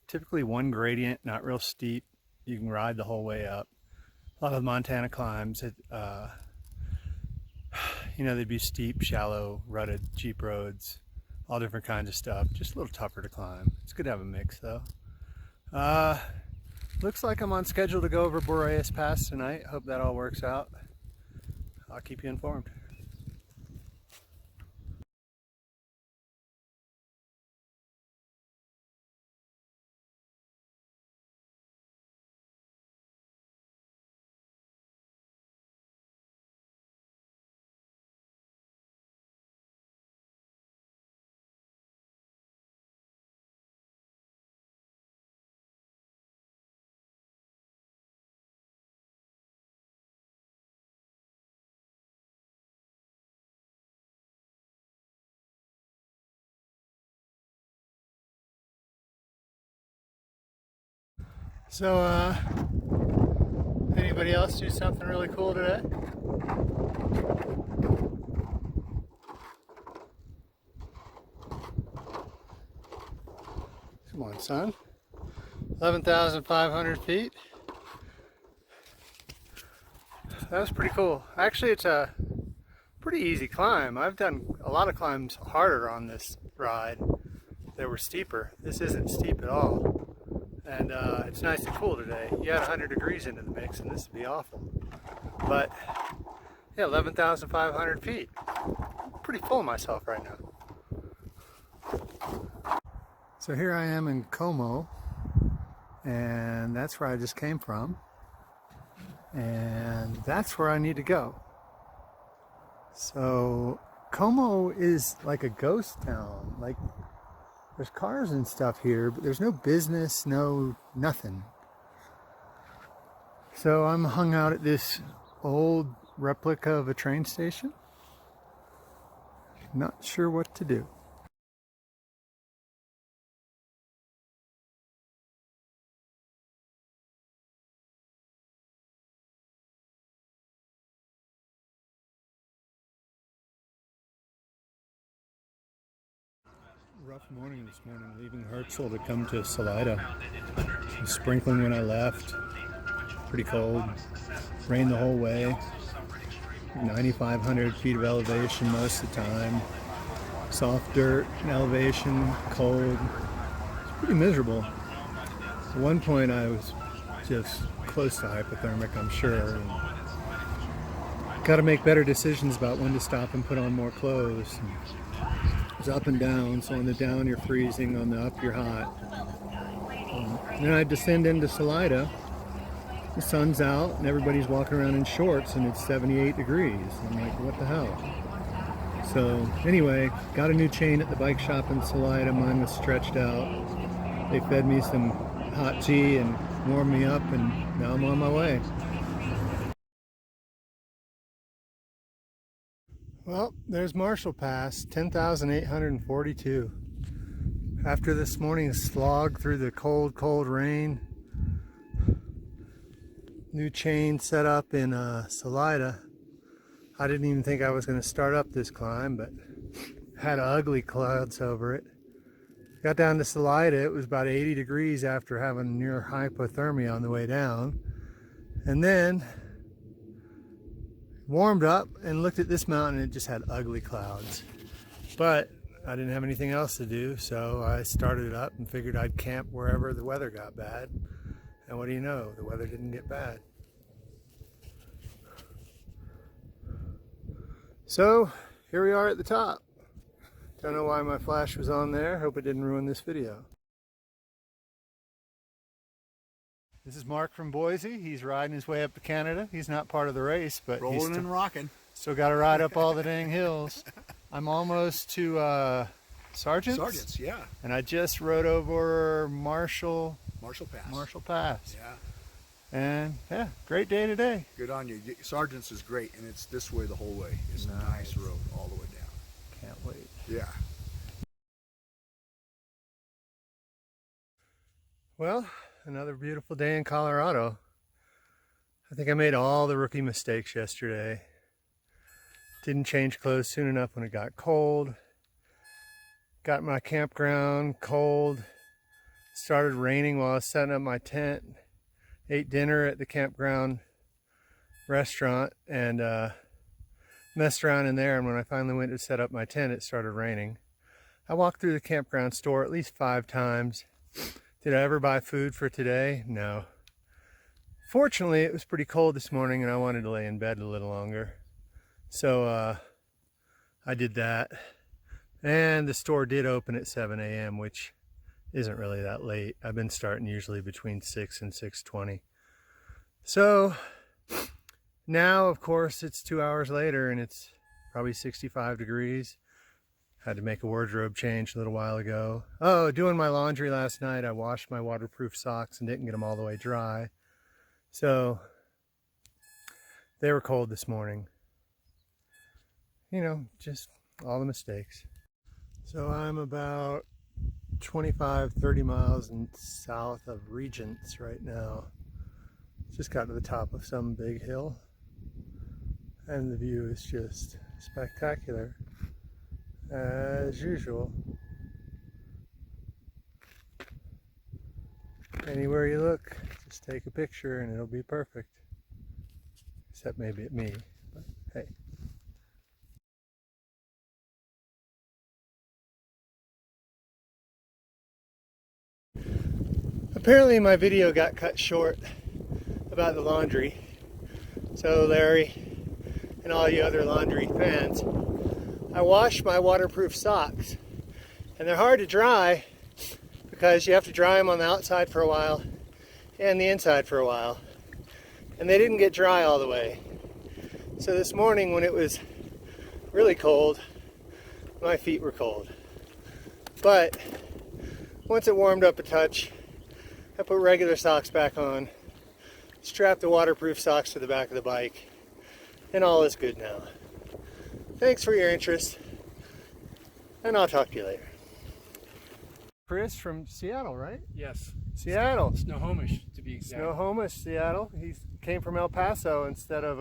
typically one gradient, not real steep. You can ride the whole way up. A lot of Montana climbs, you know, they'd be steep, shallow, rutted Jeep roads, all different kinds of stuff. Just a little tougher to climb. It's good to have a mix though. Looks like I'm on schedule to go over Boreas Pass tonight. Hope that all works out. I'll keep you informed. So, anybody else do something really cool today? Come on, son. 11,500 feet. That was pretty cool. Actually, it's a pretty easy climb. I've done a lot of climbs harder on this ride. They were steeper. This isn't steep at all. And it's nice and cool today. You add 100 degrees into the mix and this would be awful. But yeah, 11,500 feet. Pretty full of myself right now. So here I am in Como, and that's where I just came from. And that's where I need to go. So Como is like a ghost town. Like, there's cars and stuff here, but there's no business, no nothing. So I'm hung out at this old replica of a train station. Not sure what to do. Rough morning this morning, leaving Herzl to come to Salida. It was sprinkling when I left, pretty cold, rained the whole way, 9,500 feet of elevation most of the time, soft dirt and elevation, cold, it's pretty miserable. At one point I was just close to hypothermic, I'm sure. Got to make better decisions about when to stop and put on more clothes. It's up and down, so on the down you're freezing, on the up you're hot. Then I descend into Salida, the sun's out and everybody's walking around in shorts and it's 78 degrees. I'm like, what the hell? So anyway, got a new chain at the bike shop in Salida. Mine was stretched out. They fed me some hot tea and warmed me up, and now I'm on my way. Well, there's Marshall Pass, 10,842. After this morning's slog through the cold, cold rain, new chain set up in Salida. I didn't even think I was going to start up this climb, but had ugly clouds over it. Got down to Salida, it was about 80 degrees after having near hypothermia on the way down. And then warmed up and looked at this mountain and it just had ugly clouds. But I didn't have anything else to do, so I started it up and figured I'd camp wherever the weather got bad. And what do you know, the weather didn't get bad. So here we are at the top. Don't know why my flash was on there. Hope it didn't ruin this video. This is Mark from Boise. He's riding his way up to Canada. He's not part of the race, but he's Rolling and rocking. still got to ride up all the dang hills. I'm almost to Sargent's. Sargent's, yeah. And I just rode over Marshall Pass. Yeah. And yeah, great day today. Good on you. Sargent's is great, and it's this way the whole way. It's a nice road all the way down. Can't wait. Yeah. Well, another beautiful day in Colorado. I think I made all the rookie mistakes yesterday. Didn't change clothes soon enough when it got cold. Got my campground cold. Started raining while I was setting up my tent. Ate dinner at the campground restaurant and messed around in there, and when I finally went to set up my tent, it started raining. I walked through the campground store at least 5 times. Did I ever buy food for today? No. Fortunately, it was pretty cold this morning and I wanted to lay in bed a little longer. So I did that. And the store did open at 7 a.m., which isn't really that late. I've been starting usually between 6 and 6:20. So now, of course, it's 2 hours later and it's probably 65 degrees. Had to make a wardrobe change a little while ago. Oh, doing my laundry last night, I washed my waterproof socks and didn't get them all the way dry. So they were cold this morning. You know, just all the mistakes. So I'm about 25, 30 miles south of Regents right now. Just got to the top of some big hill, and the view is just spectacular as usual. Anywhere you look, just take a picture and it'll be perfect. Except maybe at me, but hey. Apparently my video got cut short about the laundry. So Larry and all you other laundry fans, I washed my waterproof socks, and they're hard to dry because you have to dry them on the outside for a while and the inside for a while, and they didn't get dry all the way. So this morning when it was really cold, my feet were cold, but once it warmed up a touch, I put regular socks back on, strapped the waterproof socks to the back of the bike, and all is good now. Thanks for your interest, and I'll talk to you later. Chris from Seattle, right? Yes. Seattle. Snohomish, to be exact. Snohomish, Seattle. He came from El Paso instead of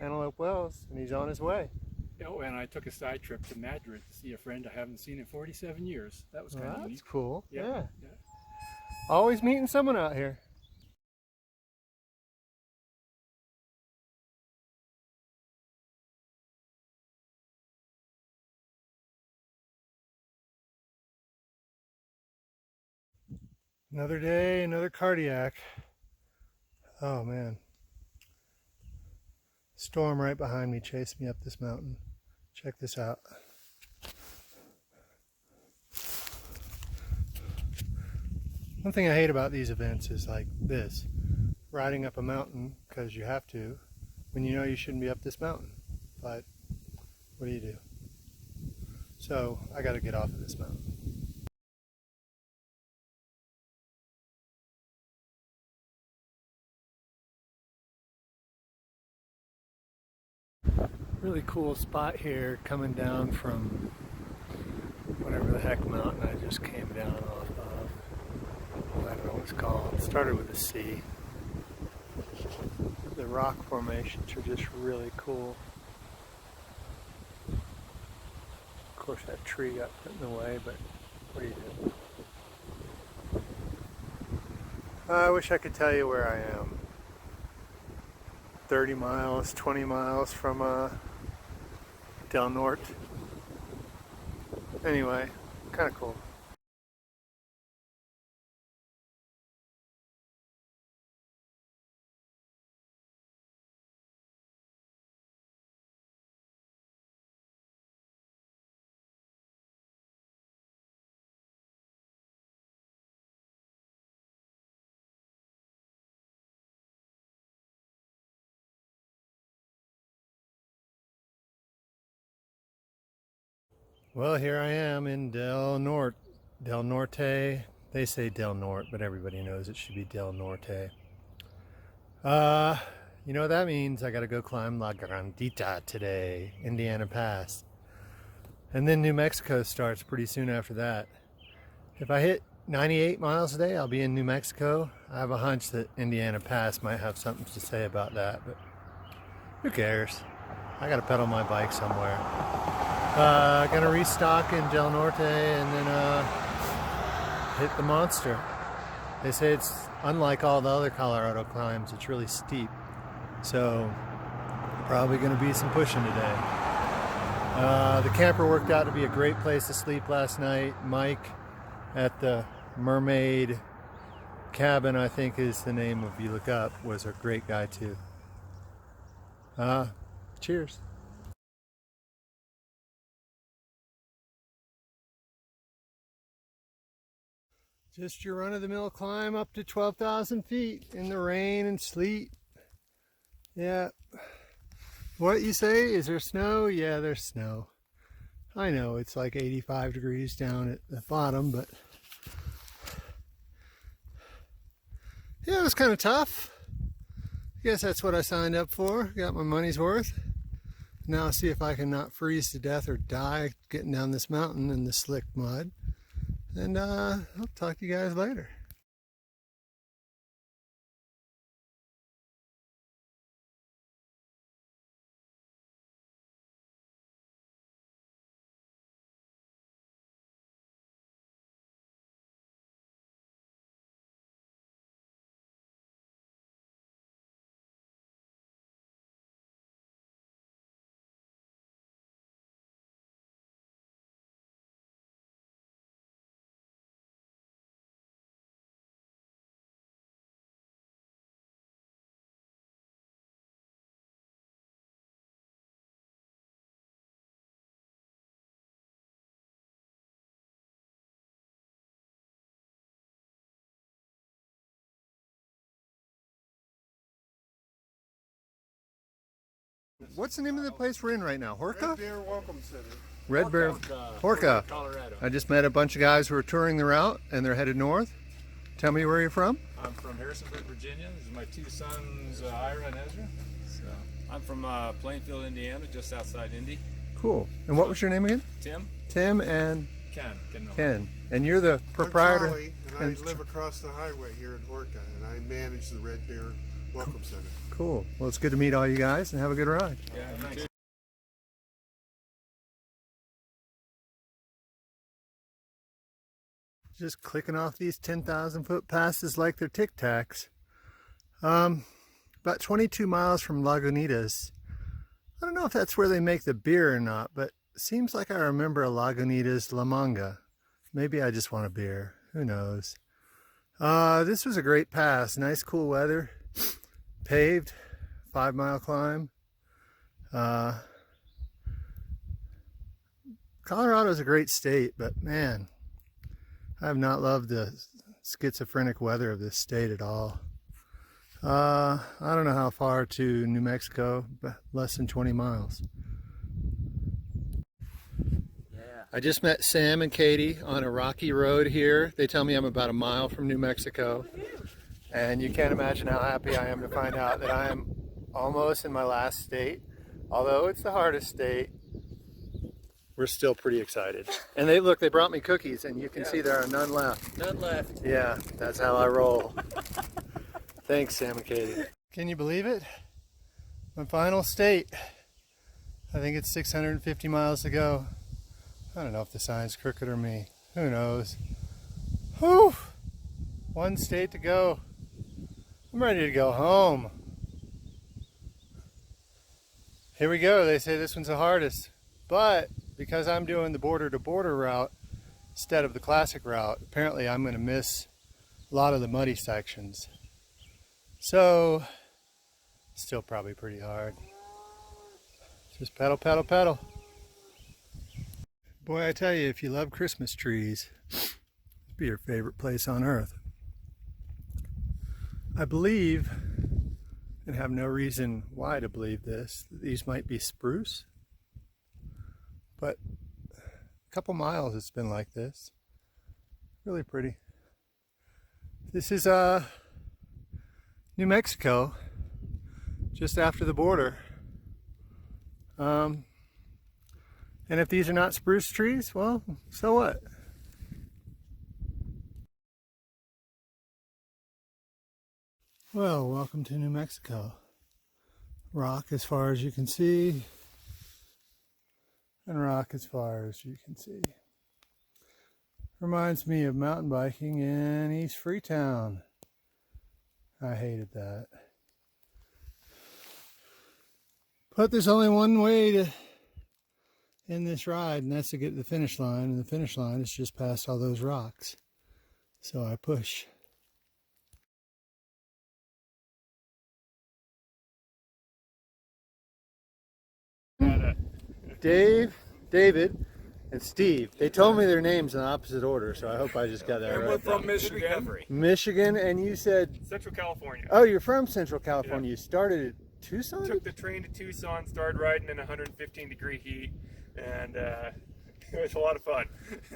Antelope Wells, and he's on his way. Oh, and I took a side trip to Madrid to see a friend I haven't seen in 47 years. That was kind of That's neat. cool. Yeah. Yeah. Always meeting someone out here. Another day, another cardiac. Oh man. Storm right behind me chased me up this mountain. Check this out. One thing I hate about these events is like this. Riding up a mountain because you have to when you know you shouldn't be up this mountain. But what do you do? So I got to get off of this mountain. Really cool spot here coming down from whatever the heck mountain I just came down off of. I don't know what it's called. It started with a C. The rock formations are just really cool. Of course that tree got put in the way, but what do you do? I wish I could tell you where I am. 30 miles, 20 miles from Del Norte. Anyway, kind of cool. Well, here I am in Del Norte. Del Norte. They say Del Norte, but everybody knows it should be Del Norte. You know what that means? I gotta go climb La Grandita today, Indiana Pass. And then New Mexico starts pretty soon after that. If I hit 98 miles a day, I'll be in New Mexico. I have a hunch that Indiana Pass might have something to say about that, but who cares? I gotta pedal my bike somewhere. Gonna restock in Del Norte and then hit the monster. They say it's unlike all the other Colorado climbs, it's really steep. So probably gonna be some pushing today. The camper worked out to be a great place to sleep last night. Mike at the Mermaid Cabin, I think is the name if you look up, was a great guy too. Cheers. Just your run-of-the-mill climb up to 12,000 feet in the rain and sleet. Yeah. What you say? Is there snow? Yeah, there's snow. I know it's like 85 degrees down at the bottom, but yeah, it was kind of tough. I guess that's what I signed up for. Got my money's worth. Now see if I can not freeze to death or die getting down this mountain in the slick mud. And I'll talk to you guys later. What's the name of the place we're in right now? Horka? Red Bear Welcome Center. Red Bear. Horka. Colorado. I just met a bunch of guys who are touring the route and they're headed north. Tell me where you're from. I'm from Harrisonburg, Virginia. This is my two sons, Ira and Ezra. So, I'm from Plainfield, Indiana, just outside Indy. Cool. And what was your name again? Tim? Tim and Ken. And you're the proprietor. I'm Charlie, and I live across the highway here in Horka, and I manage the Red Bear Welcome Center. Cool. Well, it's good to meet all you guys and have a good ride. Yeah, thanks. Just clicking off these 10,000 foot passes like they're Tic Tacs. About 22 miles from Lagunitas. I don't know if that's where they make the beer or not, but it seems like I remember a Lagunitas La Manga. Maybe I just want a beer. Who knows? This was a great pass. Nice cool weather. Paved 5-mile climb. Colorado's a great state, but man, I have not loved the schizophrenic weather of this state at all. I don't know how far to New Mexico, but less than 20 miles. I just met Sam and Katie on a rocky road here. They tell me I'm about a mile from New Mexico. And you can't imagine how happy I am to find out that I am almost in my last state. Although it's the hardest state, we're still pretty excited. And they brought me cookies, and you can see there are none left. None left. Yeah, that's how I roll. Thanks, Sam and Katie. Can you believe it? My final state. I think it's 650 miles to go. I don't know if the sign's crooked or me. Who knows? Whew! One state to go. I'm ready to go home. Here we go. They say this one's the hardest. But because I'm doing the border-to-border route instead of the classic route, apparently I'm going to miss a lot of the muddy sections. So, still probably pretty hard. Just pedal, pedal, pedal. Boy, I tell you, if you love Christmas trees, it'd be your favorite place on earth. I believe, and have no reason why to believe this, that these might be spruce. But a couple miles it's been like this. Really pretty. This is New Mexico, just after the border. And if these are not spruce trees, well, so what? Well, welcome to New Mexico. Rock as far as you can see, and rock as far as you can see. Reminds me of mountain biking in East Freetown. I hated that. But there's only one way to end this ride, and that's to get to the finish line, and the finish line is just past all those rocks. So I push. David, and Steve. They told me their names in opposite order, so I hope I just got that right. We're from Michigan. Michigan, and you said... Central California. Oh, you're from Central California. You started at Tucson? Took the train to Tucson, started riding in 115-degree heat, and it was a lot of fun.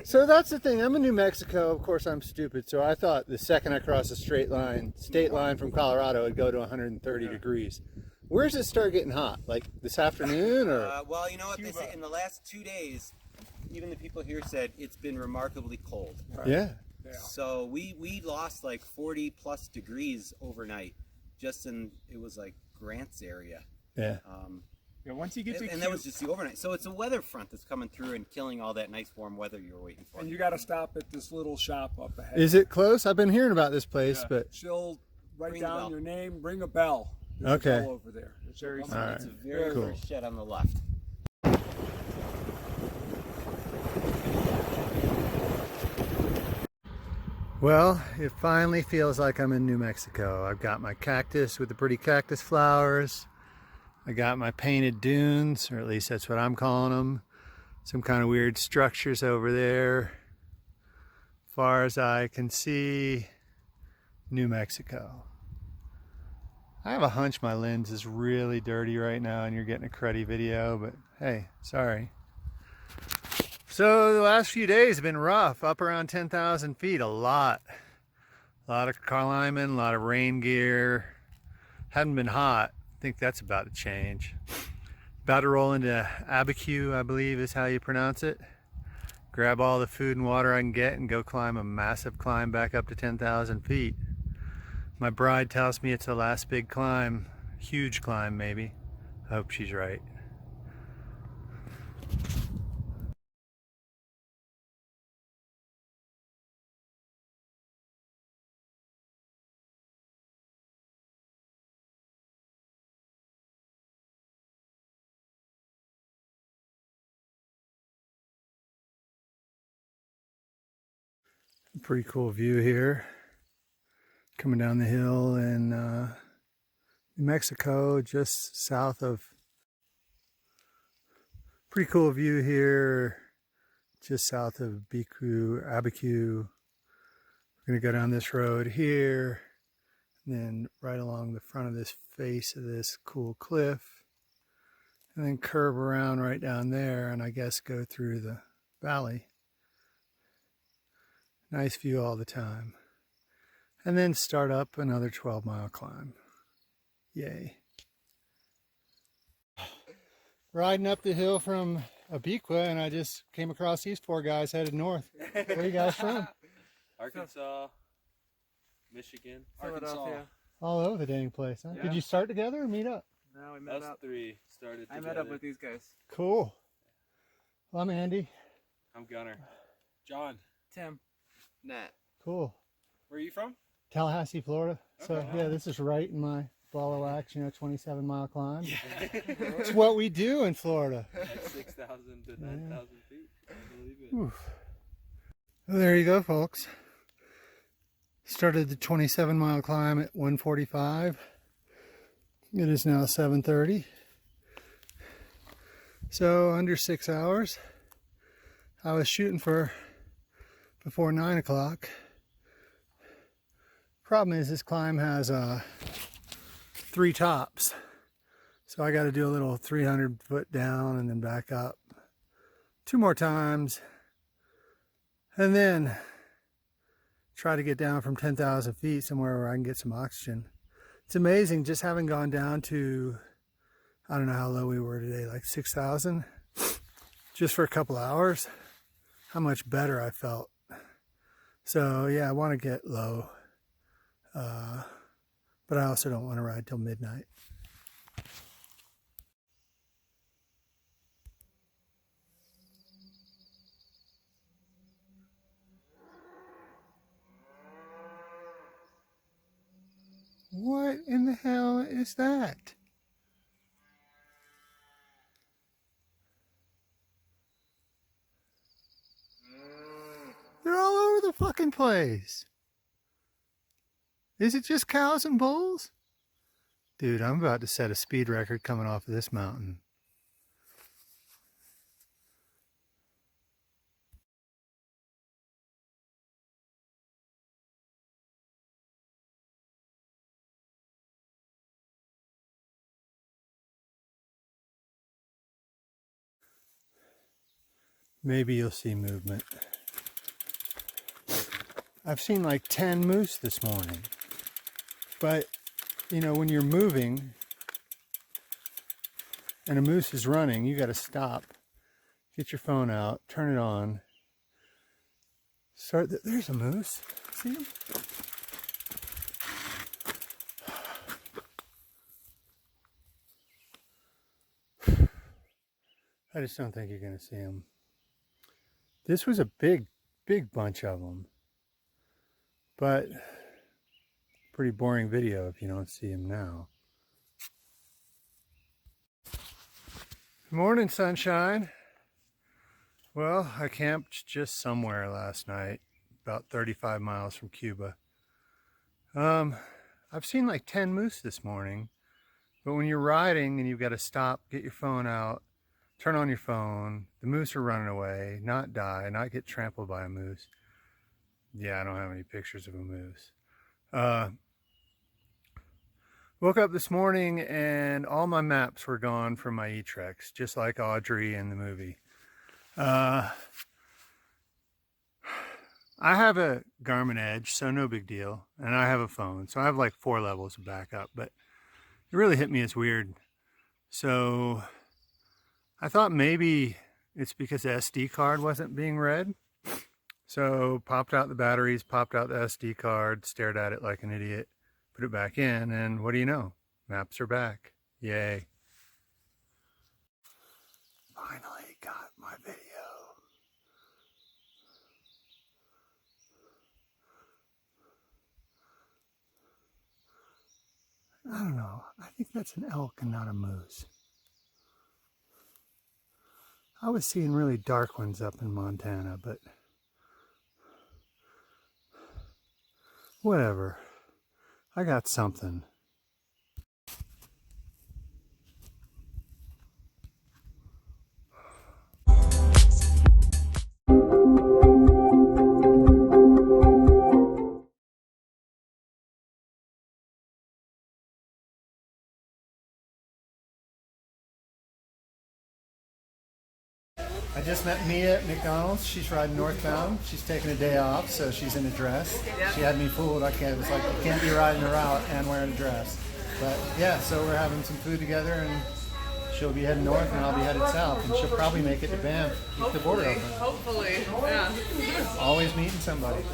So that's the thing. I'm in New Mexico. Of course, I'm stupid. So I thought the second I crossed the state line from Colorado, it'd go to 130 degrees. Where does it start getting hot? Like this afternoon, or? Well, you know what they say in the last 2 days. even the people here said it's been remarkably cold. Yeah. So we lost like 40 plus degrees overnight, just in, it was like Grant's area. Yeah. Yeah, once you get to And that was just the overnight. So it's a weather front that's coming through and killing all that nice warm weather you were waiting for. And you got to stop at this little shop up ahead. Is it close? I've been hearing about this place, but She'll write Ring the down bell. your name, ring a bell. There's Okay. a bell over there. It's very It's right. a very Cool. first shed on the left. well, it finally feels like I'm in New Mexico. I've got my cactus with the pretty cactus flowers. I got my painted dunes, or at least that's what I'm calling them. Some kind of weird structures over there. Far as I can see, New Mexico. I have a hunch my lens is really dirty right now and you're getting a cruddy video, but hey, sorry. So the last few days have been rough, up around 10,000 feet, a lot. A lot of climbing, a lot of rain gear. Hadn't been hot. I think that's about to change. About to roll into Abiquiu, I believe is how you pronounce it. Grab all the food and water I can get and go climb a massive climb back up to 10,000 feet. My bride tells me it's the last big climb, huge climb maybe. I hope she's right. Pretty cool view here. Coming down the hill in New Mexico, just south of. Pretty cool view here, just south of Abiquiu. We're gonna go down this road here, and then right along the front of this face of this cool cliff, and then curve around right down there, and I guess go through the valley. Nice view all the time. And then start up another 12-mile climb. Yay. Riding up the hill from Abiquiu, and I just came across these four guys headed north. Where are you guys from? Arkansas, Michigan, Philadelphia. All over the dang place, huh? Yeah. Did you start together or meet up? No, we met Us up. three started I together. met up with these guys. Cool. Well, I'm Andy. I'm Gunner. John. Tim. Nat. Cool. Where are you from? Tallahassee, Florida. So Okay. yeah, this is right in my ball of wax, 27-mile climb. It's what we do in Florida. At 6,000 to 9,000 feet. I believe it. Oof. Well, there you go, folks. Started the 27-mile climb at 1:45. It is now 7:30. So under 6 hours. I was shooting for before 9 o'clock. Problem is this climb has 3 tops. So I got to do a little 300 foot down and then back up 2 more times. And then try to get down from 10,000 feet somewhere where I can get some oxygen. It's amazing just having gone down to, I don't know how low we were today, like 6,000, just for a couple hours, how much better I felt. So yeah, I want to get low, but I also don't want to ride till midnight. What in the hell is that? They're all over the fucking place. Is it just cows and bulls? Dude, I'm about to set a speed record coming off of this mountain. Maybe you'll see movement. I've seen like 10 moose this morning. But, you know, when you're moving and a moose is running, you got to stop. get your phone out, turn it on, start. There's a moose. See him? I just don't think you're going to see him. This was a big bunch of them, but pretty boring video if you don't see him now. Good morning, sunshine. Well, I camped just somewhere last night, about 35 miles from Cuba. I've seen like 10 moose this morning, but when you're riding and you've got to stop, get your phone out, turn on your phone, the moose are running away, not die, not get trampled by a moose. Yeah, I don't have any pictures of a moose. Woke up this morning and all my maps were gone from my e-Trex, just like Audrey in the movie. I have a Garmin Edge, so no big deal. And I have a phone, so I have like 4 levels of backup, but it really hit me as weird. So I thought maybe it's because the SD card wasn't being read. So popped out the batteries, popped out the SD card, stared at it like an idiot, put it back in, and what do you know? Maps are back. Yay. Finally got my video. I don't know. I think that's an elk and not a moose. I was seeing really dark ones up in Montana, but whatever. I got something. I just met Mia at McDonald's. She's riding northbound. She's taking a day off, so she's in a dress. She had me fooled. It was like, you can't be riding a route and wearing a dress. But yeah, so we're having some food together, and she'll be heading north and I'll be headed south, and she'll probably make it to Banff, keep the border open. Hopefully, yeah. Always meeting somebody.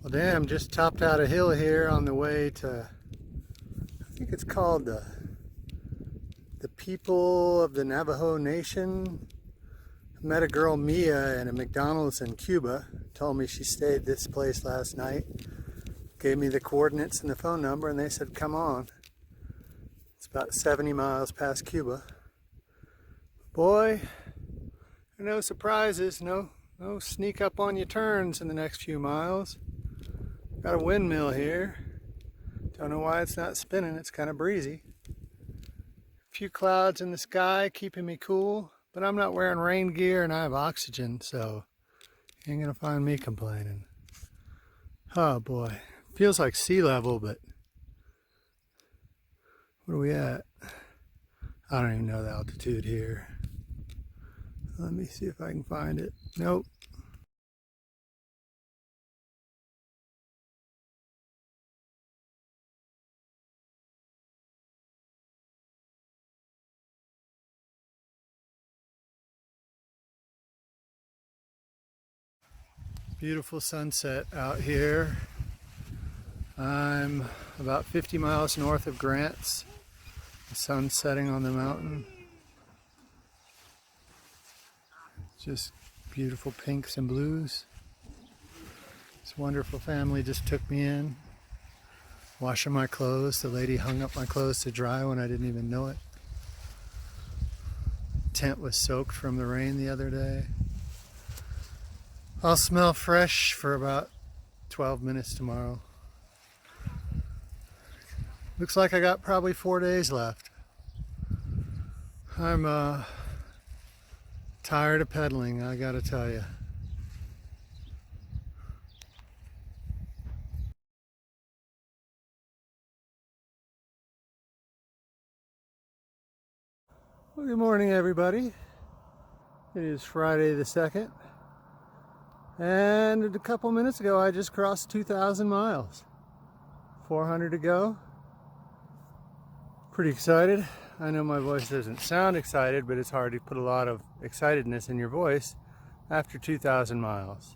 Well, damn, just topped out a hill here on the way to, I think it's called the People of the Navajo Nation. I met a girl, Mia, at a McDonald's in Cuba. Told me she stayed this place last night. Gave me the coordinates and the phone number, and they said, come on. It's about 70 miles past Cuba. Boy, no surprises, no sneak up on your turns in the next few miles. Got a windmill here. Don't know why it's not spinning, it's kind of breezy. A few clouds in the sky keeping me cool, but I'm not wearing rain gear and I have oxygen, so you ain't gonna find me complaining. Oh boy, feels like sea level, but what are we at? I don't even know the altitude here. Let me see if I can find it. Nope. Beautiful sunset out here. I'm about 50 miles north of Grants. The sun's setting on the mountain. Just beautiful pinks and blues. This wonderful family just took me in. Washing my clothes. The lady hung up my clothes to dry when I didn't even know it. Tent was soaked from the rain the other day. I'll smell fresh for about 12 minutes tomorrow. Looks like I got probably 4 days left. I'm tired of pedaling, I gotta tell you. Well, good morning, everybody. It is Friday the 2nd, and a couple minutes ago I just crossed 2,000 miles. 400 to go. Pretty excited. I know my voice doesn't sound excited, but it's hard to put a lot of excitedness in your voice after 2,000 miles.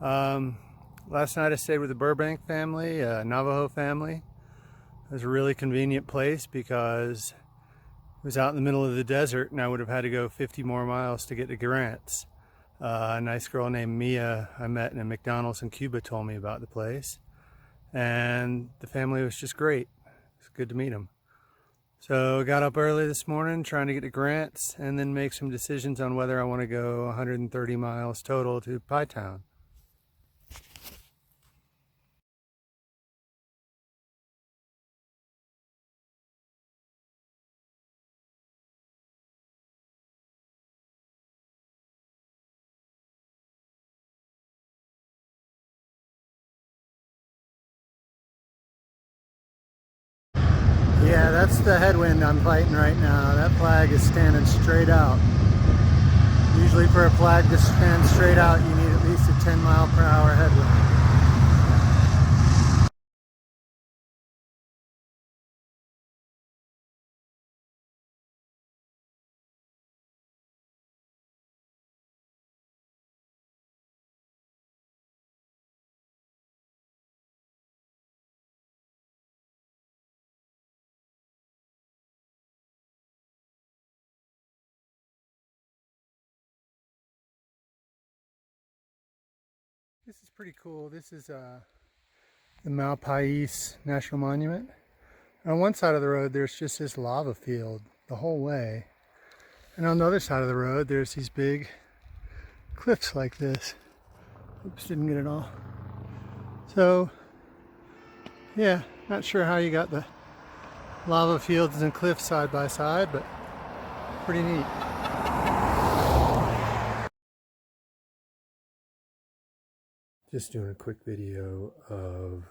Last night I stayed with the Burbank family, Navajo family. It was a really convenient place because it was out in the middle of the desert and I would have had to go 50 more miles to get to Grants. A nice girl named Mia I met in a McDonald's in Cuba told me about the place. And the family was just great. It's good to meet them. So I got up early this morning trying to get to Grants and then make some decisions on whether I want to go 130 miles total to Pie Town. Yeah, that's the headwind I'm fighting right now. That flag is standing straight out. Usually for a flag to stand straight out, you need at least a 10-mile-per-hour headwind. This is pretty cool. This is the Malpais National Monument. On one side of the road, there's just this lava field the whole way. And on the other side of the road, there's these big cliffs like this. Oops, didn't get it all. So, yeah, not sure how you got the lava fields and cliffs side by side, but pretty neat. Just doing a quick video of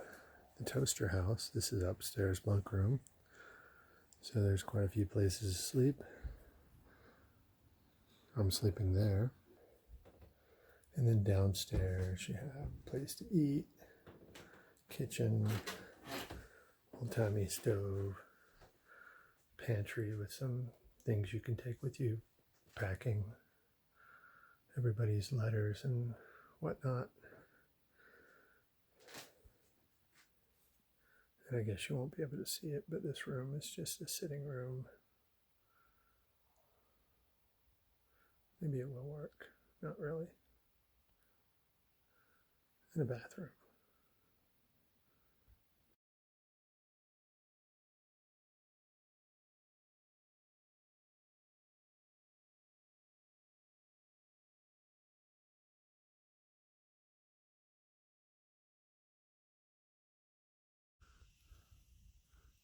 the toaster house. This is upstairs bunk room. So there's quite a few places to sleep. I'm sleeping there. And then downstairs you have a place to eat, kitchen, old-timey stove, pantry with some things you can take with you, packing, everybody's letters and whatnot. And I guess you won't be able to see it, but this room is just a sitting room. Maybe it will work. Not really. And a bathroom.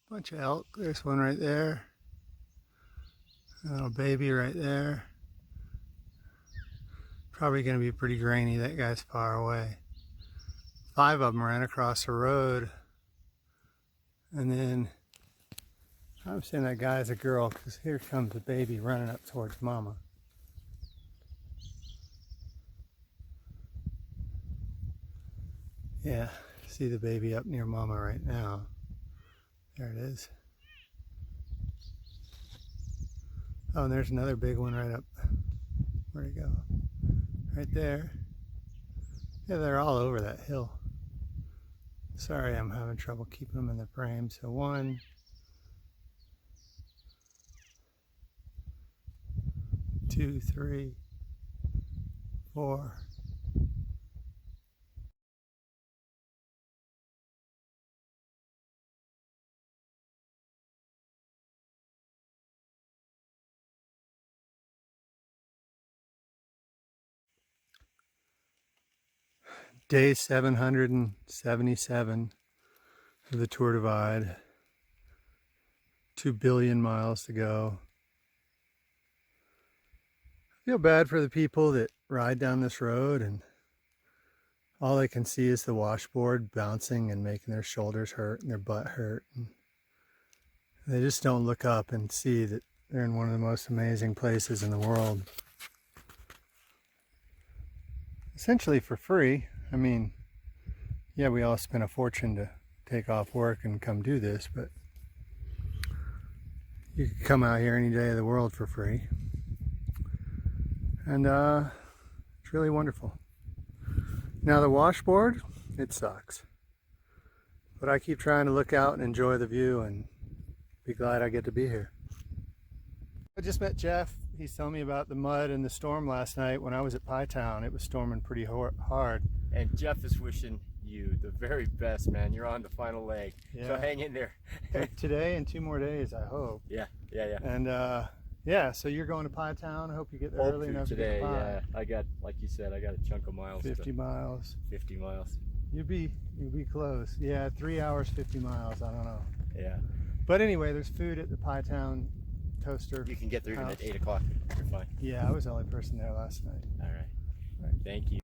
Bunch of elk. There's one right there. A little baby right there. Probably going to be pretty grainy. That guy's far away. 5 of them ran across the road. And then I'm saying that guy's a girl because here comes the baby running up towards mama. Yeah, see the baby up near mama right now. There it is. Oh, and there's another big one right up. Where'd it go? Right there. Yeah, they're all over that hill. Sorry, I'm having trouble keeping them in the frame. So 1, 2, 3, 4. Day 777 of the Tour Divide. 2 billion miles to go. I feel bad for the people that ride down this road and all they can see is the washboard bouncing and making their shoulders hurt and their butt hurt. And they just don't look up and see that they're in one of the most amazing places in the world. essentially for free. I mean, yeah, we all spent a fortune to take off work and come do this, but you can come out here any day of the world for free. And it's really wonderful. Now the washboard, it sucks. But I keep trying to look out and enjoy the view and be glad I get to be here. I just met Jeff. He's telling me about the mud and the storm last night when I was at Pie Town. It was storming pretty hard. And Jeff is wishing you the very best, man. You're on the final leg. Yeah. So hang in there. Today and 2 more days, I hope. Yeah. And yeah, so you're going to Pie Town. I hope you get there Hope early to enough today, to get yeah. I got, like you said, I got a chunk of miles. 50 miles. 50 miles. You'll be close. Yeah, 3 hours, 50 miles. I don't know. Yeah. But anyway, there's food at the Pie Town toaster. You can get there even house. at 8 o'clock. You're fine. Yeah, I was the only person there last night. All right. Thank you.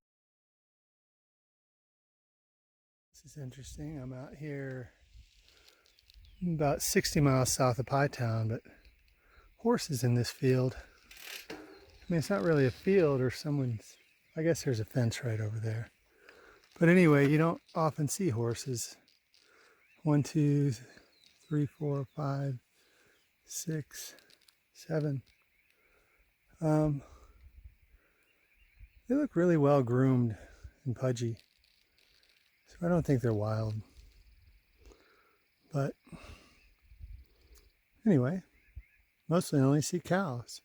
This is interesting. I'm out here about 60 miles south of Pie Town, but horses in this field. I mean, it's not really a field or someone's, I guess there's a fence right over there. But anyway, you don't often see horses. 1, 2, 3, 4, 5, 6, 7. They look really well groomed and pudgy. So I don't think they're wild. But anyway, mostly I only see cows.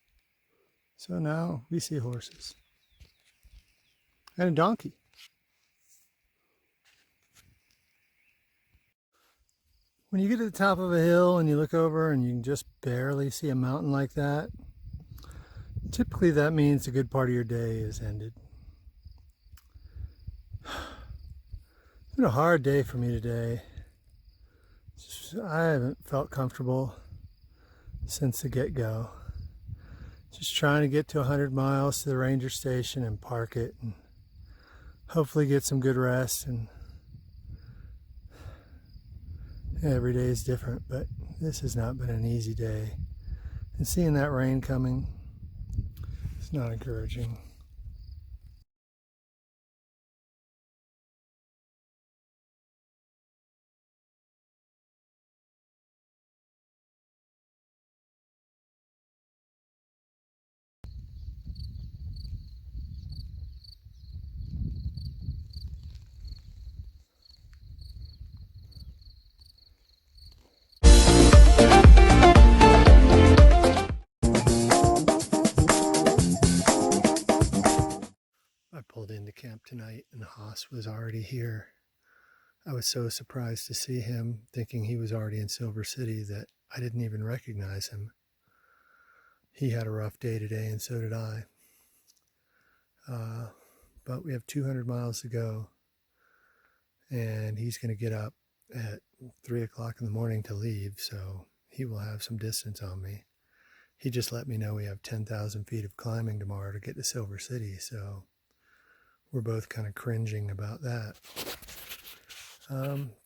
So now we see horses. And a donkey. When you get to the top of a hill and you look over and you can just barely see a mountain like that, typically that means a good part of your day is ended. It's been a hard day for me today. I haven't felt comfortable since the get-go. Just trying to get to 100 miles to the ranger station and park it and hopefully get some good rest. And every day is different, but this has not been an easy day. And seeing that rain coming, it's not encouraging. I pulled into camp tonight and Haas was already here. I was so surprised to see him, thinking he was already in Silver City, that I didn't even recognize him. He had a rough day today and so did I. But we have 200 miles to go and he's going to get up at 3 o'clock in the morning to leave, so he will have some distance on me. He just let me know we have 10,000 feet of climbing tomorrow to get to Silver City, so we're both kind of cringing about that.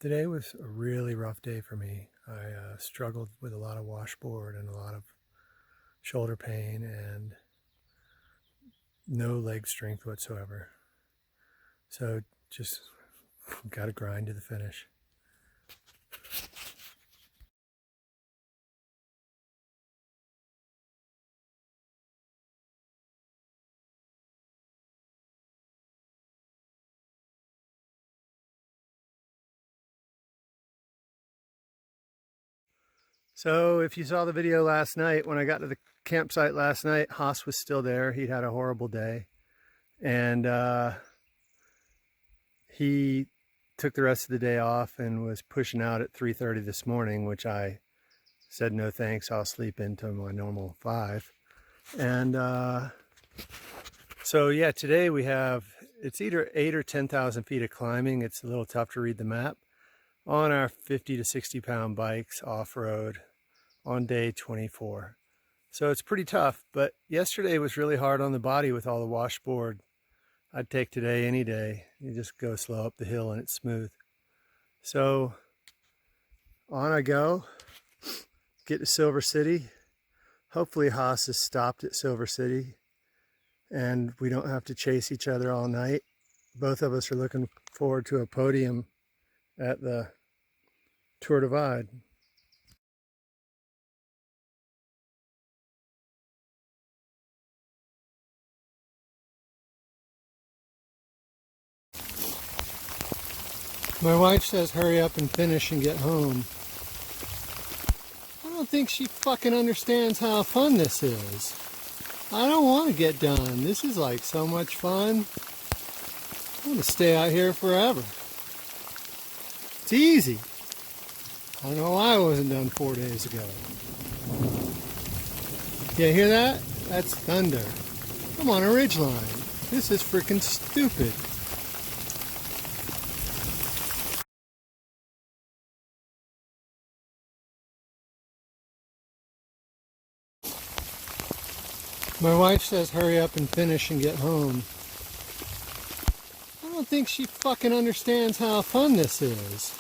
Today was a really rough day for me. I struggled with a lot of washboard and a lot of shoulder pain and no leg strength whatsoever. So just got to grind to the finish. So if you saw the video last night, when I got to the campsite last night, Haas was still there. He'd had a horrible day. And he took the rest of the day off and was pushing out at 3:30 this morning, which I said no thanks, I'll sleep into my normal 5. And so yeah, today we have, it's either 8 or 10,000 feet of climbing. It's a little tough to read the map. On our 50 to 60 pound bikes off-road on day 24. So it's pretty tough, but yesterday was really hard on the body with all the washboard. I'd take today any day. You just go slow up the hill and it's smooth. So on I go, get to Silver City. Hopefully Haas is stopped at Silver City and we don't have to chase each other all night. both of us are looking forward to a podium at the Tour Divide. My wife says hurry up and finish and get home. I don't think she fucking understands how fun this is. I don't want to get done. This is like so much fun. I want to stay out here forever. It's easy. I don't know why I wasn't done 4 days ago. Yeah, hear that? That's thunder. I'm on a ridgeline. This is freaking stupid. My wife says hurry up and finish and get home. I don't think she fucking understands how fun this is.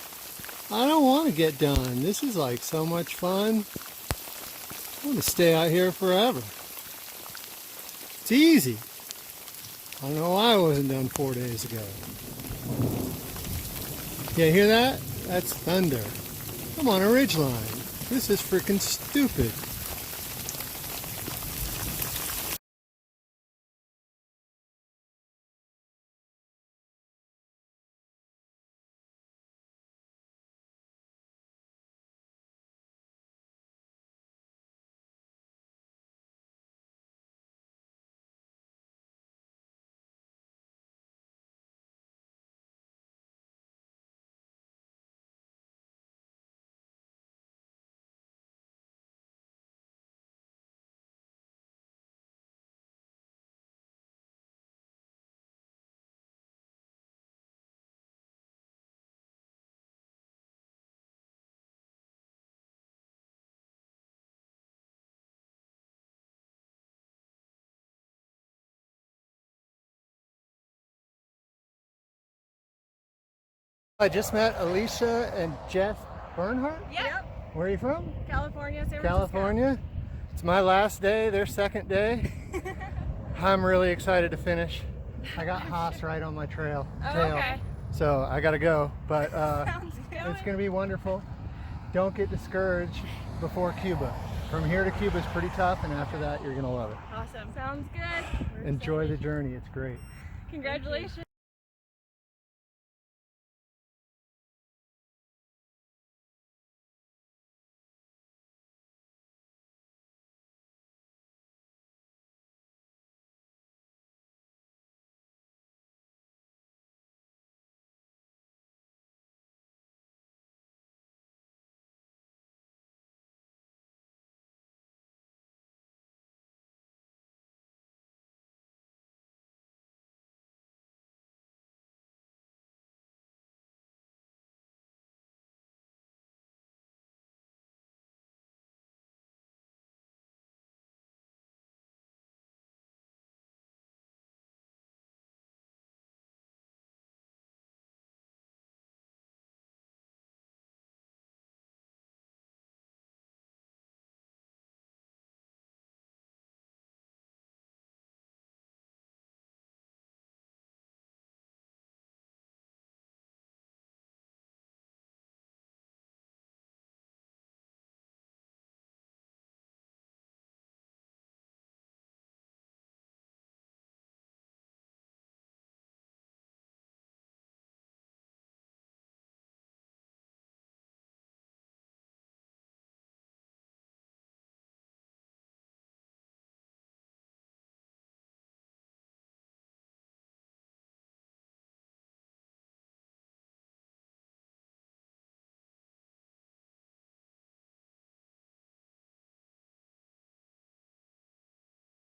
I don't want to get done. This is like so much fun. I want to stay out here forever. It's easy. I don't know why I wasn't done 4 days ago. Yeah, hear that? That's thunder. I'm on a ridgeline. This is freaking stupid. I just met Alicia and Jeff Bernhardt. Yep. Where are you from? California, San Francisco. California. It's my last day, their second day. I'm really excited to finish. I got Haas right on my tail. Okay. So I gotta go, but Sounds good. it's gonna be wonderful. Don't get discouraged before Cuba. From here to Cuba is pretty tough, and after that you're gonna love it. Awesome. Sounds good. Enjoy the journey, it's great. Congratulations.